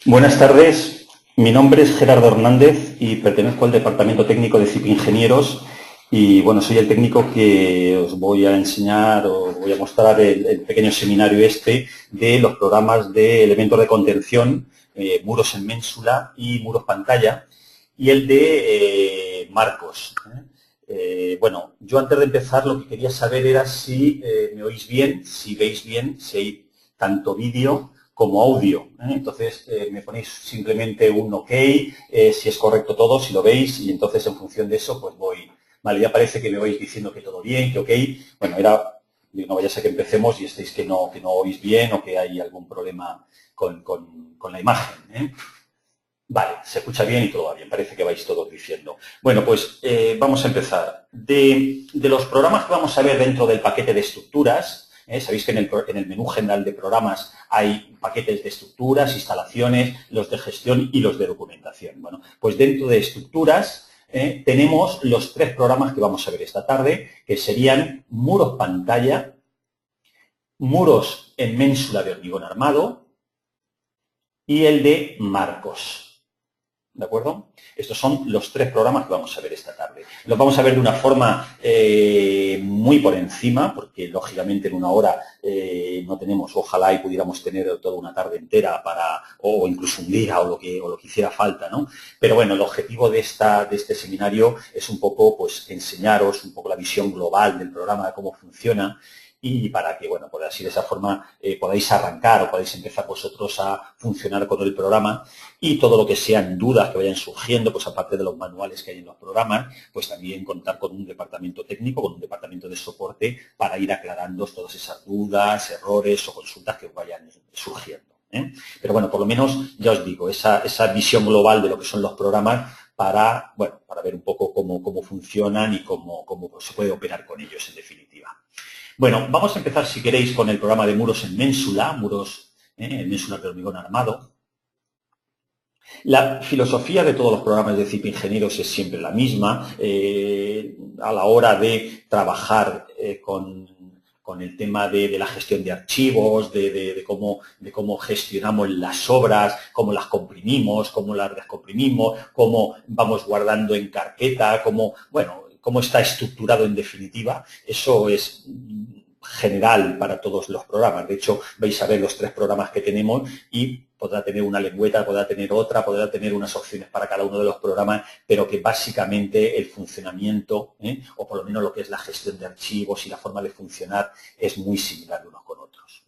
Buenas tardes, mi nombre es Gerardo Hernández y pertenezco al Departamento Técnico de CIP Ingenieros y bueno, soy el técnico que os voy a enseñar o voy a mostrar el pequeño seminario de los programas de elementos de contención, muros en ménsula y muros pantalla y el de marcos. Bueno, yo antes de empezar lo que quería saber era si me oís bien, si veis bien, si hay tanto vídeo como audio. Entonces, me ponéis simplemente un OK, si es correcto todo, si lo veis, y entonces en función de eso, pues voy. Vale, ya parece que me vais diciendo que todo bien, que OK. Bueno, no vaya a ser que empecemos y estéis que no oís bien o que hay algún problema con la imagen. Vale, se escucha bien y todo va bien, parece que vais todos diciendo. Bueno, pues vamos a empezar. De los programas que vamos a ver dentro del paquete de estructuras, sabéis que en el menú general de programas hay paquetes de estructuras, instalaciones, los de gestión y los de documentación. Bueno, pues dentro de estructuras tenemos los tres programas que vamos a ver esta tarde, que serían muros pantalla, muros en ménsula de hormigón armado y el de marcos. ¿De acuerdo? Estos son los tres programas que vamos a ver esta tarde. Los vamos a ver de una forma muy por encima, porque lógicamente en una hora no tenemos, ojalá y pudiéramos tener toda una tarde entera o incluso un día o lo que hiciera falta, ¿no? Pero bueno, el objetivo de este seminario es un poco pues enseñaros un poco la visión global del programa, de cómo funciona, y para que, bueno, pues así de esa forma podáis arrancar o podáis empezar vosotros a funcionar con el programa y todo lo que sean dudas que vayan surgiendo, pues aparte de los manuales que hay en los programas, pues también contar con un departamento técnico, con un departamento de soporte para ir aclarando todas esas dudas, errores o consultas que vayan surgiendo. Pero bueno, por lo menos, ya os digo, esa visión global de lo que son los programas para ver un poco cómo funcionan y cómo se puede operar con ellos en definitiva. Bueno, vamos a empezar, si queréis, con el programa de muros en ménsula, muros en ménsula de hormigón armado. La filosofía de todos los programas de CIP Ingenieros es siempre la misma. A la hora de trabajar con el tema de la gestión de archivos, de cómo gestionamos las obras, cómo las comprimimos, cómo las descomprimimos, cómo vamos guardando en carpeta, cómo está estructurado en definitiva. Eso es general para todos los programas. De hecho, vais a ver los tres programas que tenemos y podrá tener una lengüeta, podrá tener otra, podrá tener unas opciones para cada uno de los programas, pero que básicamente el funcionamiento, o por lo menos lo que es la gestión de archivos y la forma de funcionar, es muy similar de unos con otros.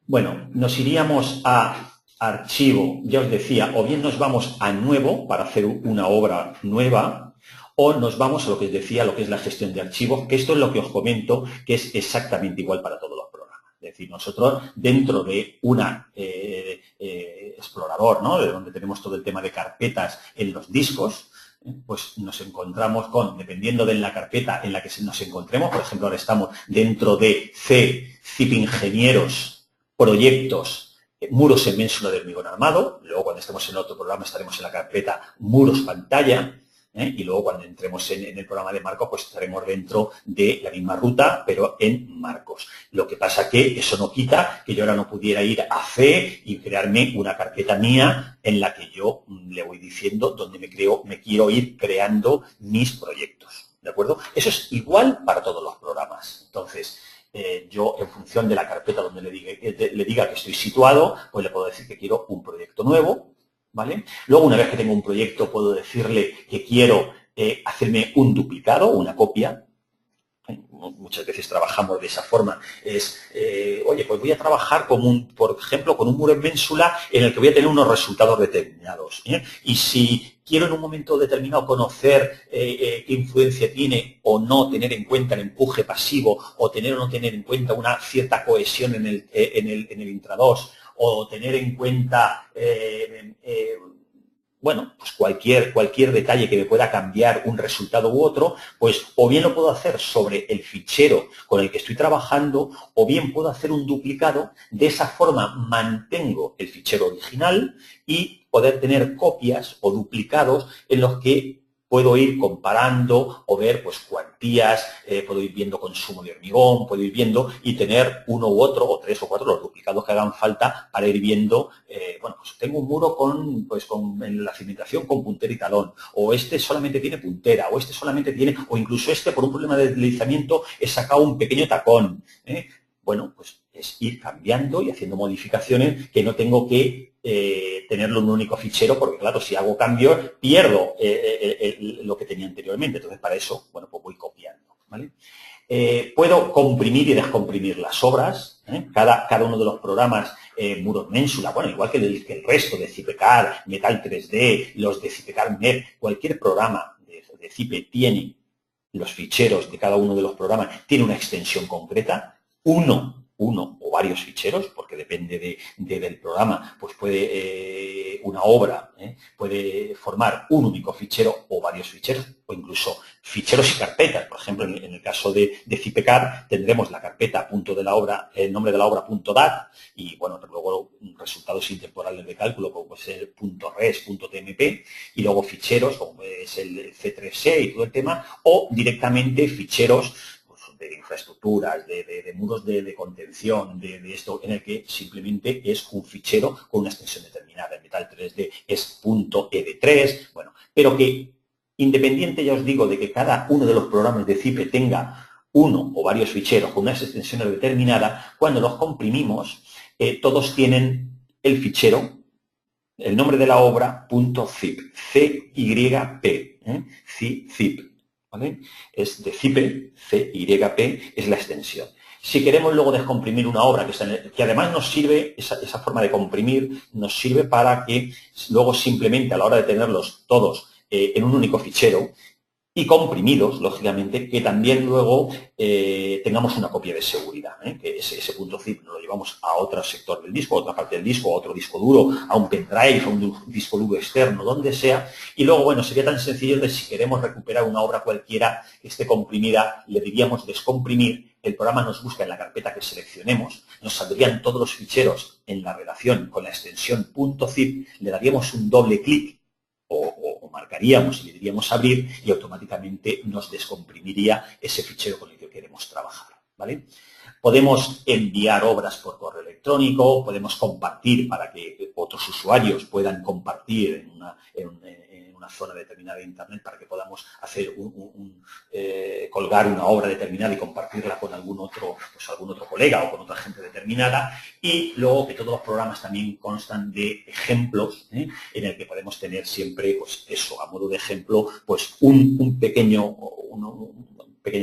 Bueno, nos iríamos a archivo, ya os decía, o bien nos vamos a nuevo para hacer una obra nueva, o nos vamos a lo que os decía, lo que es la gestión de archivos, que esto es lo que os comento, que es exactamente igual para todos los programas. Es decir, nosotros dentro de una explorador, ¿no?, de donde tenemos todo el tema de carpetas en los discos, pues nos encontramos con, dependiendo de la carpeta en la que nos encontremos, por ejemplo, ahora estamos dentro de CIP Ingenieros, proyectos, muros en ménsula de hormigón armado, luego cuando estemos en otro programa estaremos en la carpeta muros pantalla, y luego cuando entremos en el programa de marcos, pues estaremos dentro de la misma ruta, pero en marcos. Lo que pasa que eso no quita que yo ahora no pudiera ir a C y crearme una carpeta mía en la que yo le voy diciendo dónde me quiero ir creando mis proyectos. ¿De acuerdo? Eso es igual para todos los programas. Entonces, yo en función de la carpeta donde le diga que estoy situado, pues le puedo decir que quiero un proyecto nuevo, ¿vale? Luego, una vez que tengo un proyecto, puedo decirle que quiero hacerme un duplicado, una copia. Muchas veces trabajamos de esa forma. Oye, pues voy a trabajar por ejemplo, con un muro en ménsula en el que voy a tener unos resultados determinados. Y si quiero en un momento determinado conocer qué influencia tiene o no tener en cuenta el empuje pasivo, o tener o no tener en cuenta una cierta cohesión en el intrados, o tener en cuenta pues cualquier detalle que me pueda cambiar un resultado u otro, pues o bien lo puedo hacer sobre el fichero con el que estoy trabajando, o bien puedo hacer un duplicado. De esa forma mantengo el fichero original y poder tener copias o duplicados en los que puedo ir comparando o ver pues cuantías, puedo ir viendo consumo de hormigón, puedo ir viendo y tener uno u otro, o 3 o 4, los duplicados que hagan falta para ir viendo, bueno, pues tengo un muro en la cimentación con puntera y talón, o este solamente tiene puntera, o este solamente tiene, o incluso este por un problema de deslizamiento he sacado un pequeño tacón. Bueno, pues es ir cambiando y haciendo modificaciones que no tengo que tenerlo en un único fichero, porque claro, si hago cambios, pierdo lo que tenía anteriormente. Entonces, para eso, bueno, pues voy copiando, ¿vale? Puedo comprimir y descomprimir las obras, cada uno de los programas, Muros Mensula, bueno, igual que el resto de Zipecar, Metal 3D, los de Zipecar MEP, cualquier programa de Zipe tiene los ficheros de cada uno de los programas, tiene una extensión concreta, uno o varios ficheros, porque depende del programa, pues puede una obra puede formar un único fichero o varios ficheros, o incluso ficheros y carpetas. Por ejemplo, en el caso de Zipecar tendremos la carpeta punto de la obra, el nombre de la obra .dat, y bueno, luego resultados intemporales de cálculo, como puede ser .res, .tmp, y luego ficheros, como es el C3C y todo el tema, o directamente ficheros de infraestructuras, de muros de contención, de esto, en el que simplemente es un fichero con una extensión determinada. En Metal 3D es .ed3, bueno, pero que independiente, ya os digo, de que cada uno de los programas de Zipe tenga uno o varios ficheros con unas extensiones determinadas, cuando los comprimimos, todos tienen el fichero, el nombre de la obra, .zip, C-Y-P, zip. ¿Vale? Es de Zipe, CYP, es la extensión. Si queremos luego descomprimir una obra, que además nos sirve, esa forma de comprimir, nos sirve para que luego simplemente a la hora de tenerlos todos en un único fichero, y comprimidos, lógicamente, que también luego tengamos una copia de seguridad, que ese punto zip lo llevamos a otro sector del disco, a otra parte del disco, a otro disco duro, a un pendrive, a un disco duro externo, donde sea, y luego, bueno, sería tan sencillo de si queremos recuperar una obra cualquiera que esté comprimida, le diríamos descomprimir, el programa nos busca en la carpeta que seleccionemos, nos saldrían todos los ficheros en la relación con la extensión .zip, le daríamos un doble clic o marcaríamos y le diríamos abrir y automáticamente nos descomprimiría ese fichero con el que queremos trabajar, ¿vale? Podemos enviar obras por correo electrónico, podemos compartir para que otros usuarios puedan compartir en una zona determinada de Internet para que podamos hacer colgar una obra determinada y compartirla con algún otro colega o con otra gente determinada. Y luego que todos los programas también constan de ejemplos, en el que podemos tener siempre, pues eso, a modo de ejemplo, pues una pequeña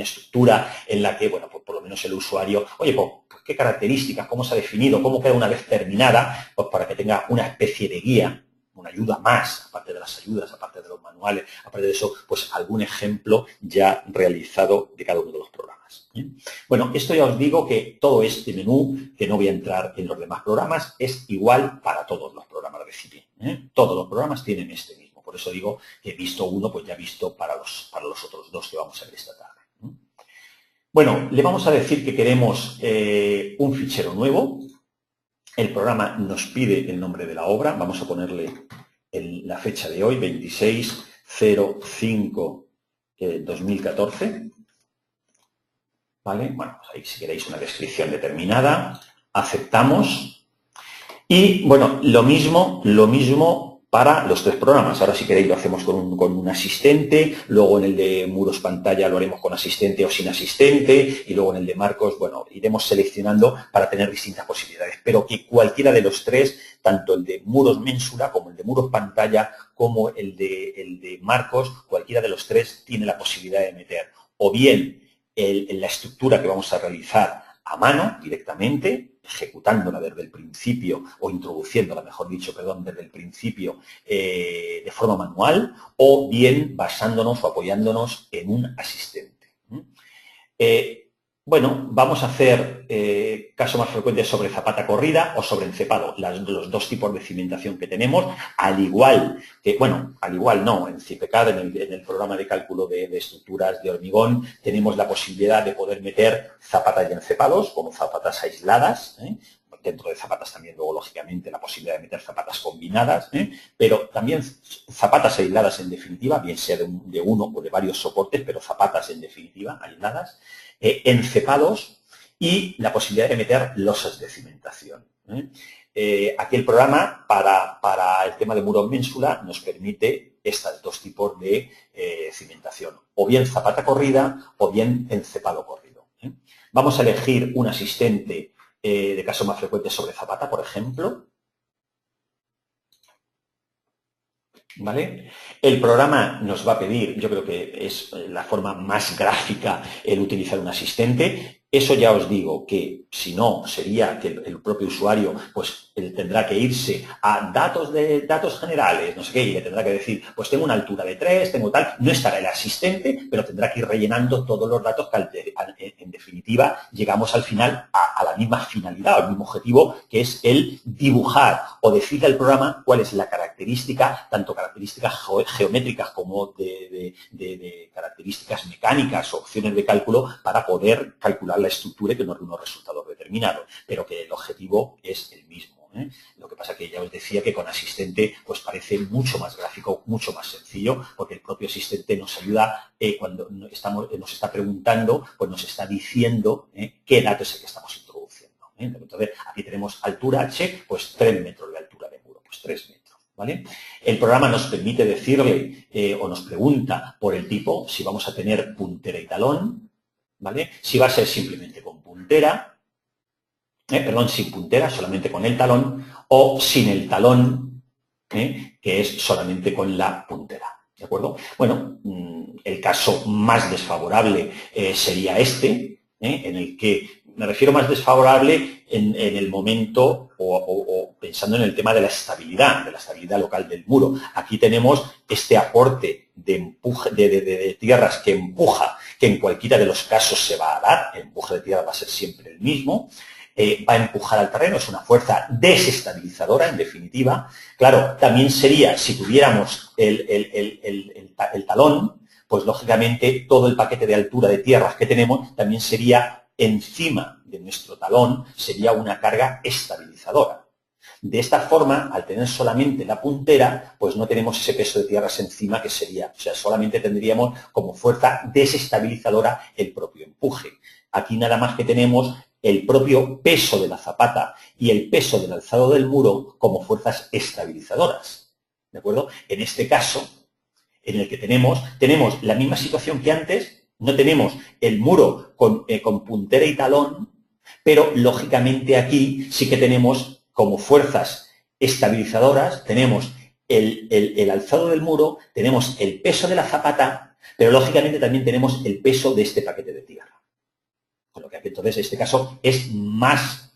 estructura en la que, bueno, pues por lo menos el usuario, oye, pues qué características, cómo se ha definido, cómo queda una vez terminada, pues para que tenga una especie de guía, una ayuda más, aparte de las ayudas, aparte de los manuales, aparte de eso, pues algún ejemplo ya realizado de cada uno de los programas. Bueno, esto ya os digo que todo este menú, que no voy a entrar en los demás programas, es igual para todos los programas de Zipe. Todos los programas tienen este mismo. Por eso digo que he visto uno, pues ya he visto para los otros dos que vamos a ver esta tarde. Bueno, le vamos a decir que queremos un fichero nuevo. El programa nos pide el nombre de la obra. Vamos a ponerle la fecha de hoy, 26/05/2014. ¿Vale? Bueno, pues ahí si queréis una descripción determinada. Aceptamos. Y, bueno, lo mismo para los tres programas. Ahora, si queréis, lo hacemos con un asistente, luego en el de muros pantalla lo haremos con asistente o sin asistente, y luego en el de marcos, bueno, iremos seleccionando para tener distintas posibilidades, pero que cualquiera de los tres, tanto el de muros Mensura como el de muros pantalla, como el de marcos, cualquiera de los tres tiene la posibilidad de meter o bien en la estructura que vamos a realizar a mano directamente, ejecutándola desde el principio o introduciéndola, mejor dicho, perdón, desde el principio de forma manual, o bien basándonos o apoyándonos en un asistente. Bueno, vamos a hacer caso más frecuente sobre zapata corrida o sobre encepado, los dos tipos de cimentación que tenemos, al igual que, bueno, al igual no, en Zipecar, en el programa de cálculo de estructuras de hormigón, tenemos la posibilidad de poder meter zapatas y encepados como zapatas aisladas, dentro de zapatas también luego, lógicamente, la posibilidad de meter zapatas combinadas, pero también zapatas aisladas en definitiva, bien sea de uno o de varios soportes, pero zapatas en definitiva, aisladas, encepados y la posibilidad de meter losas de cimentación. Aquí el programa para el tema de muro ménsula nos permite estos dos tipos de cimentación, o bien zapata corrida o bien encepado corrido. Vamos a elegir un asistente de caso más frecuente sobre zapata, por ejemplo. ¿Vale? El programa nos va a pedir, yo creo que es la forma más gráfica el utilizar un asistente. Eso ya os digo que, si no, sería que el propio usuario pues él tendrá que irse a datos generales, no sé qué, y le tendrá que decir, pues tengo una altura de 3, tengo tal. No estará el asistente, pero tendrá que ir rellenando todos los datos que, en definitiva, llegamos al final a la misma finalidad, al mismo objetivo, que es el dibujar o decirle al programa cuál es la característica, tanto características geométricas como de características mecánicas o opciones de cálculo para poder calcular la estructura y que nos dé unos resultados determinados, pero que el objetivo es el mismo. Lo que pasa que ya os decía que con asistente pues parece mucho más gráfico, mucho más sencillo, porque el propio asistente nos ayuda cuando nos está preguntando, pues nos está diciendo qué dato es el que estamos introduciendo. Entonces, aquí tenemos altura H, pues 3 metros de altura de muro, pues 3 metros. ¿Vale? El programa nos permite decirle o nos pregunta por el tipo, si vamos a tener puntera y talón, ¿vale? Si va a ser simplemente con puntera, perdón, sin puntera, solamente con el talón, o sin el talón, que es solamente con la puntera. ¿De acuerdo? Bueno, el caso más desfavorable sería este, en el que me refiero más desfavorable en el momento o pensando en el tema de la estabilidad local del muro. Aquí tenemos este aporte de empuje de tierras que empuja, que en cualquiera de los casos se va a dar, el empuje de tierra va a ser siempre el mismo. Va a empujar al terreno, es una fuerza desestabilizadora, en definitiva. Claro, también sería, si tuviéramos el talón, pues lógicamente todo el paquete de altura de tierras que tenemos también sería encima de nuestro talón, sería una carga estabilizadora. De esta forma, al tener solamente la puntera, pues no tenemos ese peso de tierras encima que sería, o sea, solamente tendríamos como fuerza desestabilizadora el propio empuje. Aquí nada más que tenemos el propio peso de la zapata y el peso del alzado del muro como fuerzas estabilizadoras. ¿De acuerdo? En este caso, en el que tenemos la misma situación que antes, no tenemos el muro con puntera y talón, pero lógicamente aquí sí que tenemos como fuerzas estabilizadoras, tenemos el alzado del muro, tenemos el peso de la zapata, pero lógicamente también tenemos el peso de este paquete de tierra. Con lo que aquí entonces este caso es más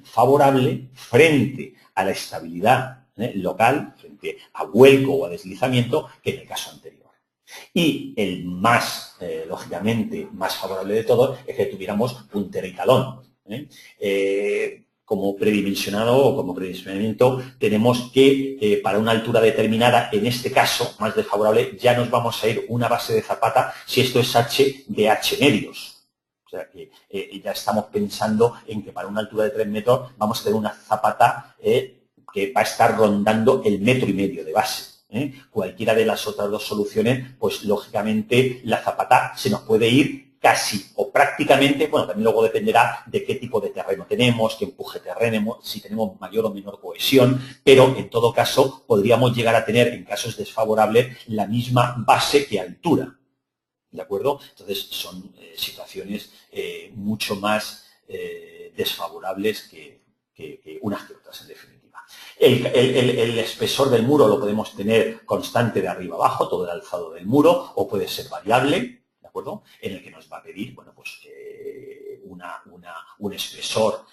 favorable frente a la estabilidad local, frente a vuelco o a deslizamiento, que en el caso anterior. Y el más, lógicamente, más favorable de todos es que tuviéramos puntera y talón. Como predimensionado o como predimensionamiento, tenemos que para una altura determinada, en este caso, más desfavorable, ya nos vamos a ir una base de zapata, si esto es H, de H medios. O sea, que ya estamos pensando en que para una altura de 3 metros vamos a tener una zapata que va a estar rondando el 1,5 metros de base. Cualquiera de las otras dos soluciones, pues lógicamente la zapata se nos puede ir casi o prácticamente, bueno, también luego dependerá de qué tipo de terreno tenemos, qué empuje tenemos, si tenemos mayor o menor cohesión, pero en todo caso podríamos llegar a tener, en casos desfavorables, la misma base que altura. ¿De acuerdo? Entonces son situaciones mucho más desfavorables que unas que otras, en definitiva. El espesor del muro lo podemos tener constante de arriba abajo, todo el alzado del muro, o puede ser variable, ¿de acuerdo? En el que nos va a pedir, bueno, pues un espesor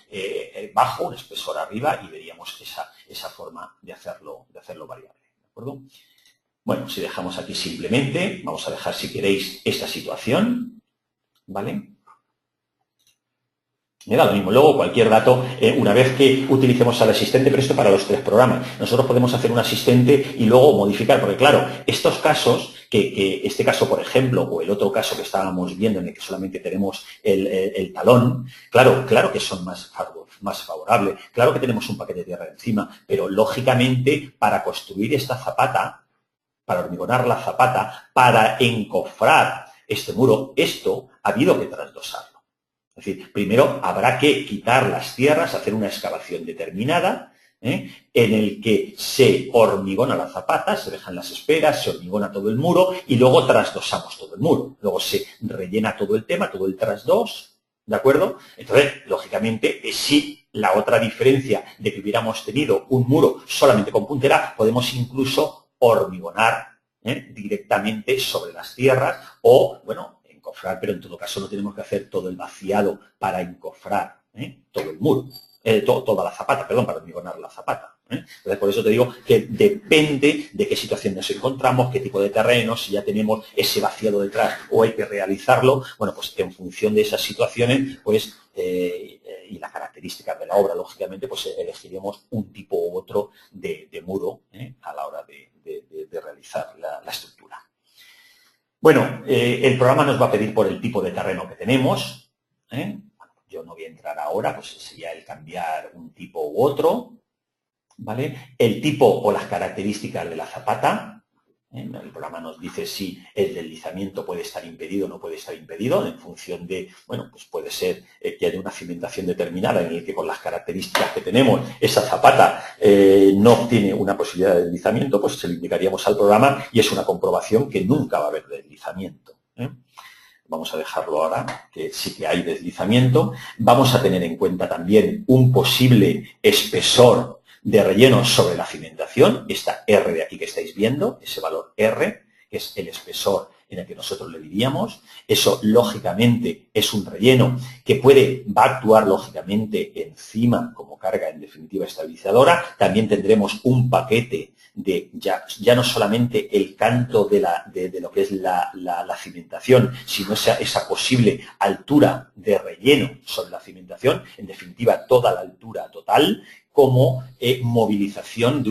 bajo, un espesor arriba, y veríamos esa forma de hacerlo variable, ¿de acuerdo? Bueno, si dejamos aquí simplemente, vamos a dejar, si queréis, esta situación, ¿vale? Me da lo mismo. Luego, cualquier dato, una vez que utilicemos al asistente, pero esto para los 3 programas, nosotros podemos hacer un asistente y luego modificar, porque claro, estos casos, que este caso, por ejemplo, o el otro caso que estábamos viendo en el que solamente tenemos el talón, claro que son más más favorable. Claro que tenemos un paquete de tierra encima, pero lógicamente para construir esta zapata, para hormigonar la zapata, para encofrar este muro, esto ha habido que trasdosarlo. Es decir, primero habrá que quitar las tierras, hacer una excavación determinada, en el que se hormigona la zapata, se dejan las esperas, se hormigona todo el muro y luego trasdosamos todo el muro. Luego se rellena todo el tema, todo el trasdos, ¿de acuerdo? Entonces, lógicamente, si la otra diferencia de que hubiéramos tenido un muro solamente con puntera, podemos incluso hormigonar directamente sobre las tierras o, bueno, encofrar, pero en todo caso no tenemos que hacer todo el vaciado para encofrar todo el muro. Toda la zapata, perdón, para hormigonar la zapata. Entonces, por eso te digo que depende de qué situación nos encontramos, qué tipo de terreno, si ya tenemos ese vaciado detrás o hay que realizarlo. Bueno, pues en función de esas situaciones, pues, y las características de la obra, lógicamente, pues elegiremos un tipo u otro de muro a la hora de realizar la estructura. Bueno, el programa nos va a pedir por el tipo de terreno que tenemos. Yo no voy a entrar ahora, pues sería el cambiar un tipo u otro, ¿vale? El tipo o las características de la zapata. El programa nos dice si el deslizamiento puede estar impedido o no puede estar impedido, en función de, bueno, pues puede ser que haya una cimentación determinada en el que con las características que tenemos, esa zapata no tiene una posibilidad de deslizamiento, pues se lo indicaríamos al programa y es una comprobación que nunca va a haber deslizamiento. Vamos a dejarlo ahora, que sí que hay deslizamiento. Vamos a tener en cuenta también un posible espesor de relleno sobre la cimentación, esta R de aquí que estáis viendo, ese valor R, que es el espesor en el que nosotros le diríamos. Eso, lógicamente, es un relleno que va a actuar, lógicamente, encima como carga, en definitiva, estabilizadora. También tendremos un paquete de ya no solamente el canto de lo que es la cimentación, sino esa posible altura de relleno sobre la cimentación, en definitiva, toda la altura total, como movilización de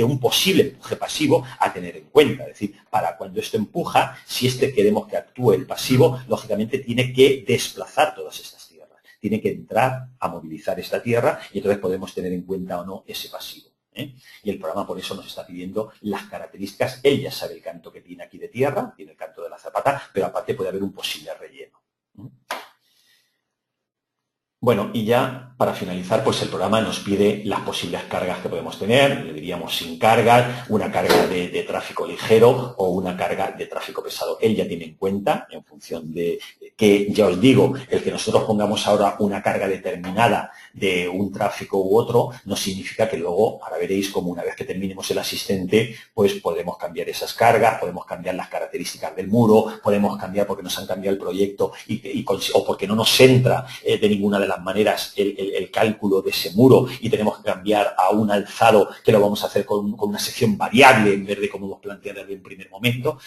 un posible empuje pasivo a tener en cuenta. Es decir, para cuando esto empuja, si queremos que actúe el pasivo, lógicamente tiene que desplazar todas estas tierras. Tiene que entrar a movilizar esta tierra y entonces podemos tener en cuenta o no ese pasivo. Y el programa por eso nos está pidiendo las características. Él ya sabe el canto que tiene aquí de tierra, tiene el canto de la zapata, pero aparte puede haber un posible relleno. Bueno, y ya para finalizar, pues el programa nos pide las posibles cargas que podemos tener. Le diríamos sin cargas, una carga de tráfico ligero o una carga de tráfico pesado. Él ya tiene en cuenta, en función de que, ya os digo, el que nosotros pongamos ahora una carga determinada de un tráfico u otro, no significa que luego, ahora veréis como una vez que terminemos el asistente, pues podemos cambiar esas cargas, podemos cambiar las características del muro, podemos cambiar porque nos han cambiado el proyecto o porque no nos entra de ninguna de las maneras el cálculo de ese muro y tenemos que cambiar a un alzado que lo vamos a hacer con una sección variable en vez de como hemos planteado desde un primer momento.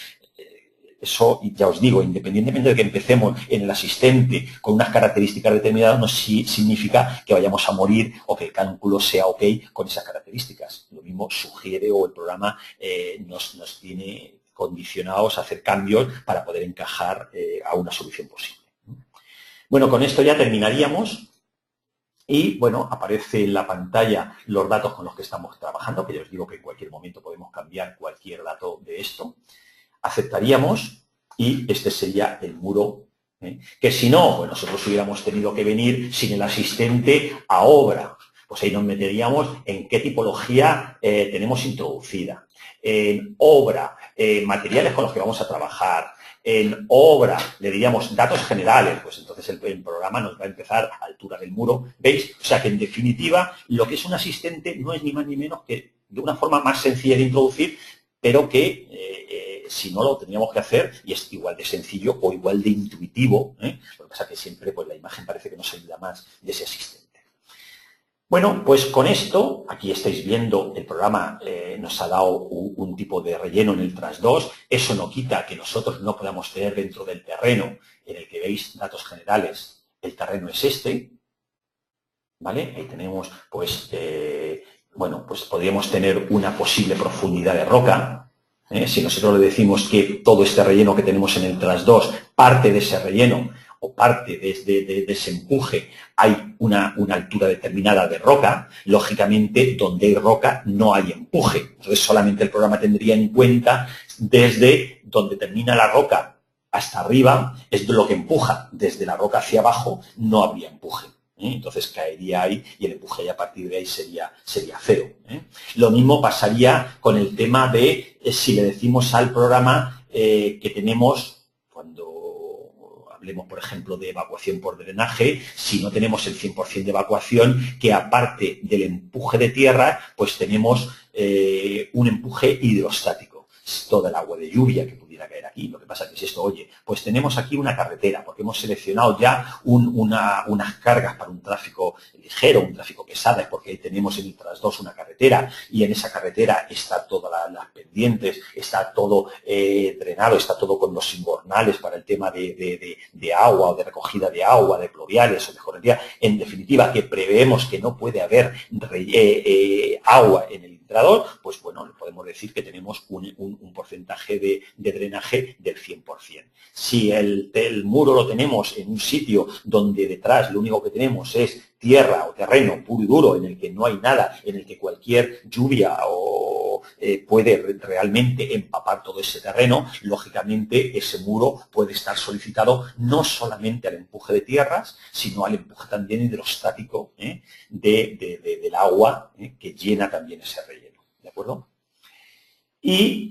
Eso, ya os digo, independientemente de que empecemos en el asistente con unas características determinadas, no significa que vayamos a morir o que el cálculo sea ok con esas características. Lo mismo sugiere o el programa nos tiene condicionados a hacer cambios para poder encajar a una solución posible. Bueno, con esto ya terminaríamos y, bueno, aparece en la pantalla los datos con los que estamos trabajando, que ya os digo que en cualquier momento podemos cambiar cualquier dato de esto. Aceptaríamos y este sería el muro, que si no, pues nosotros hubiéramos tenido que venir sin el asistente a obra. Pues ahí nos meteríamos en qué tipología tenemos introducida. En obra, materiales con los que vamos a trabajar. En obra, le diríamos datos generales, pues entonces el programa nos va a empezar a altura del muro. ¿Veis? O sea que en definitiva, lo que es un asistente no es ni más ni menos que de una forma más sencilla de introducir, pero que si no lo tendríamos que hacer y es igual de sencillo o igual de intuitivo. Lo que pasa es que siempre pues, la imagen parece que nos ayuda más de ese asistente. Bueno, pues con esto, aquí estáis viendo, el programa nos ha dado un tipo de relleno en el TRAS2. Eso no quita que nosotros no podamos tener dentro del terreno en el que veis datos generales, el terreno es este, ¿vale? Ahí tenemos, pues, bueno, pues podríamos tener una posible profundidad de roca. Si nosotros le decimos que todo este relleno que tenemos en el TRAS2, parte de ese relleno, o parte de ese empuje hay una altura determinada de roca, lógicamente donde hay roca no hay empuje. Entonces solamente el programa tendría en cuenta desde donde termina la roca hasta arriba, es lo que empuja. Desde la roca hacia abajo no habría empuje. Entonces caería ahí y el empuje ahí a partir de ahí sería cero. Lo mismo pasaría con el tema de si le decimos al programa que tenemos, cuando hablemos por ejemplo de evacuación por drenaje, si no tenemos el 100% de evacuación, que aparte del empuje de tierra, pues tenemos un empuje hidrostático. Toda el agua de lluvia que pudiera caer aquí. Lo que pasa es que si esto, oye, pues tenemos aquí una carretera, porque hemos seleccionado ya unas cargas para un tráfico ligero, un tráfico pesado, es porque ahí tenemos en el tras 2 una carretera, y en esa carretera está todas las pendientes, está todo drenado, está todo con los invernales para el tema de agua o de recogida de agua, de pluviales o de jornalidad. En definitiva, que preveemos que no puede haber agua en el filtrador, pues bueno, le podemos decir que tenemos un porcentaje de drenaje del 100%. Si el muro lo tenemos en un sitio donde detrás lo único que tenemos es tierra o terreno puro y duro, en el que no hay nada, en el que cualquier lluvia puede realmente empapar todo ese terreno, lógicamente ese muro puede estar solicitado no solamente al empuje de tierras, sino al empuje también hidrostático del agua que llena también ese relleno. ¿De acuerdo? Y,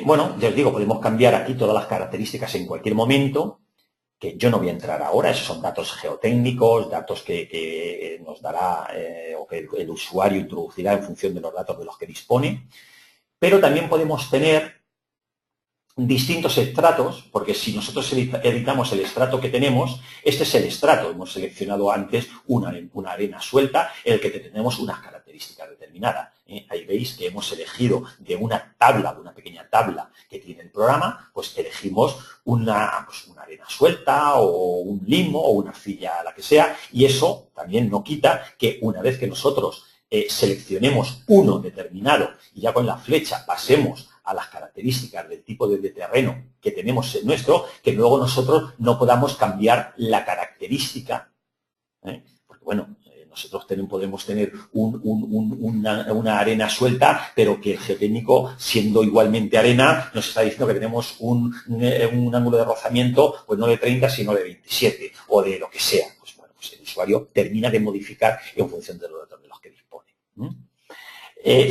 bueno, ya os digo, podemos cambiar aquí todas las características en cualquier momento, que yo no voy a entrar ahora, esos son datos geotécnicos, datos que nos dará o que el usuario introducirá en función de los datos de los que dispone, pero también podemos tener distintos estratos, porque si nosotros editamos el estrato que tenemos, este es el estrato. Hemos seleccionado antes una arena suelta en el que tenemos unas características determinadas. Ahí veis que hemos elegido de una tabla, de una pequeña tabla que tiene el programa, pues elegimos una arena suelta o un limo o una arcilla, la que sea, y eso también no quita que una vez que nosotros seleccionemos uno determinado y ya con la flecha pasemos a las características del tipo de terreno que tenemos en nuestro, que luego nosotros no podamos cambiar la característica, porque bueno, nosotros podemos tener una arena suelta, pero que el geotécnico, siendo igualmente arena, nos está diciendo que tenemos un ángulo de rozamiento, pues no de 30, sino de 27, o de lo que sea. Pues bueno, pues el usuario termina de modificar en función de los datos de los que dispone.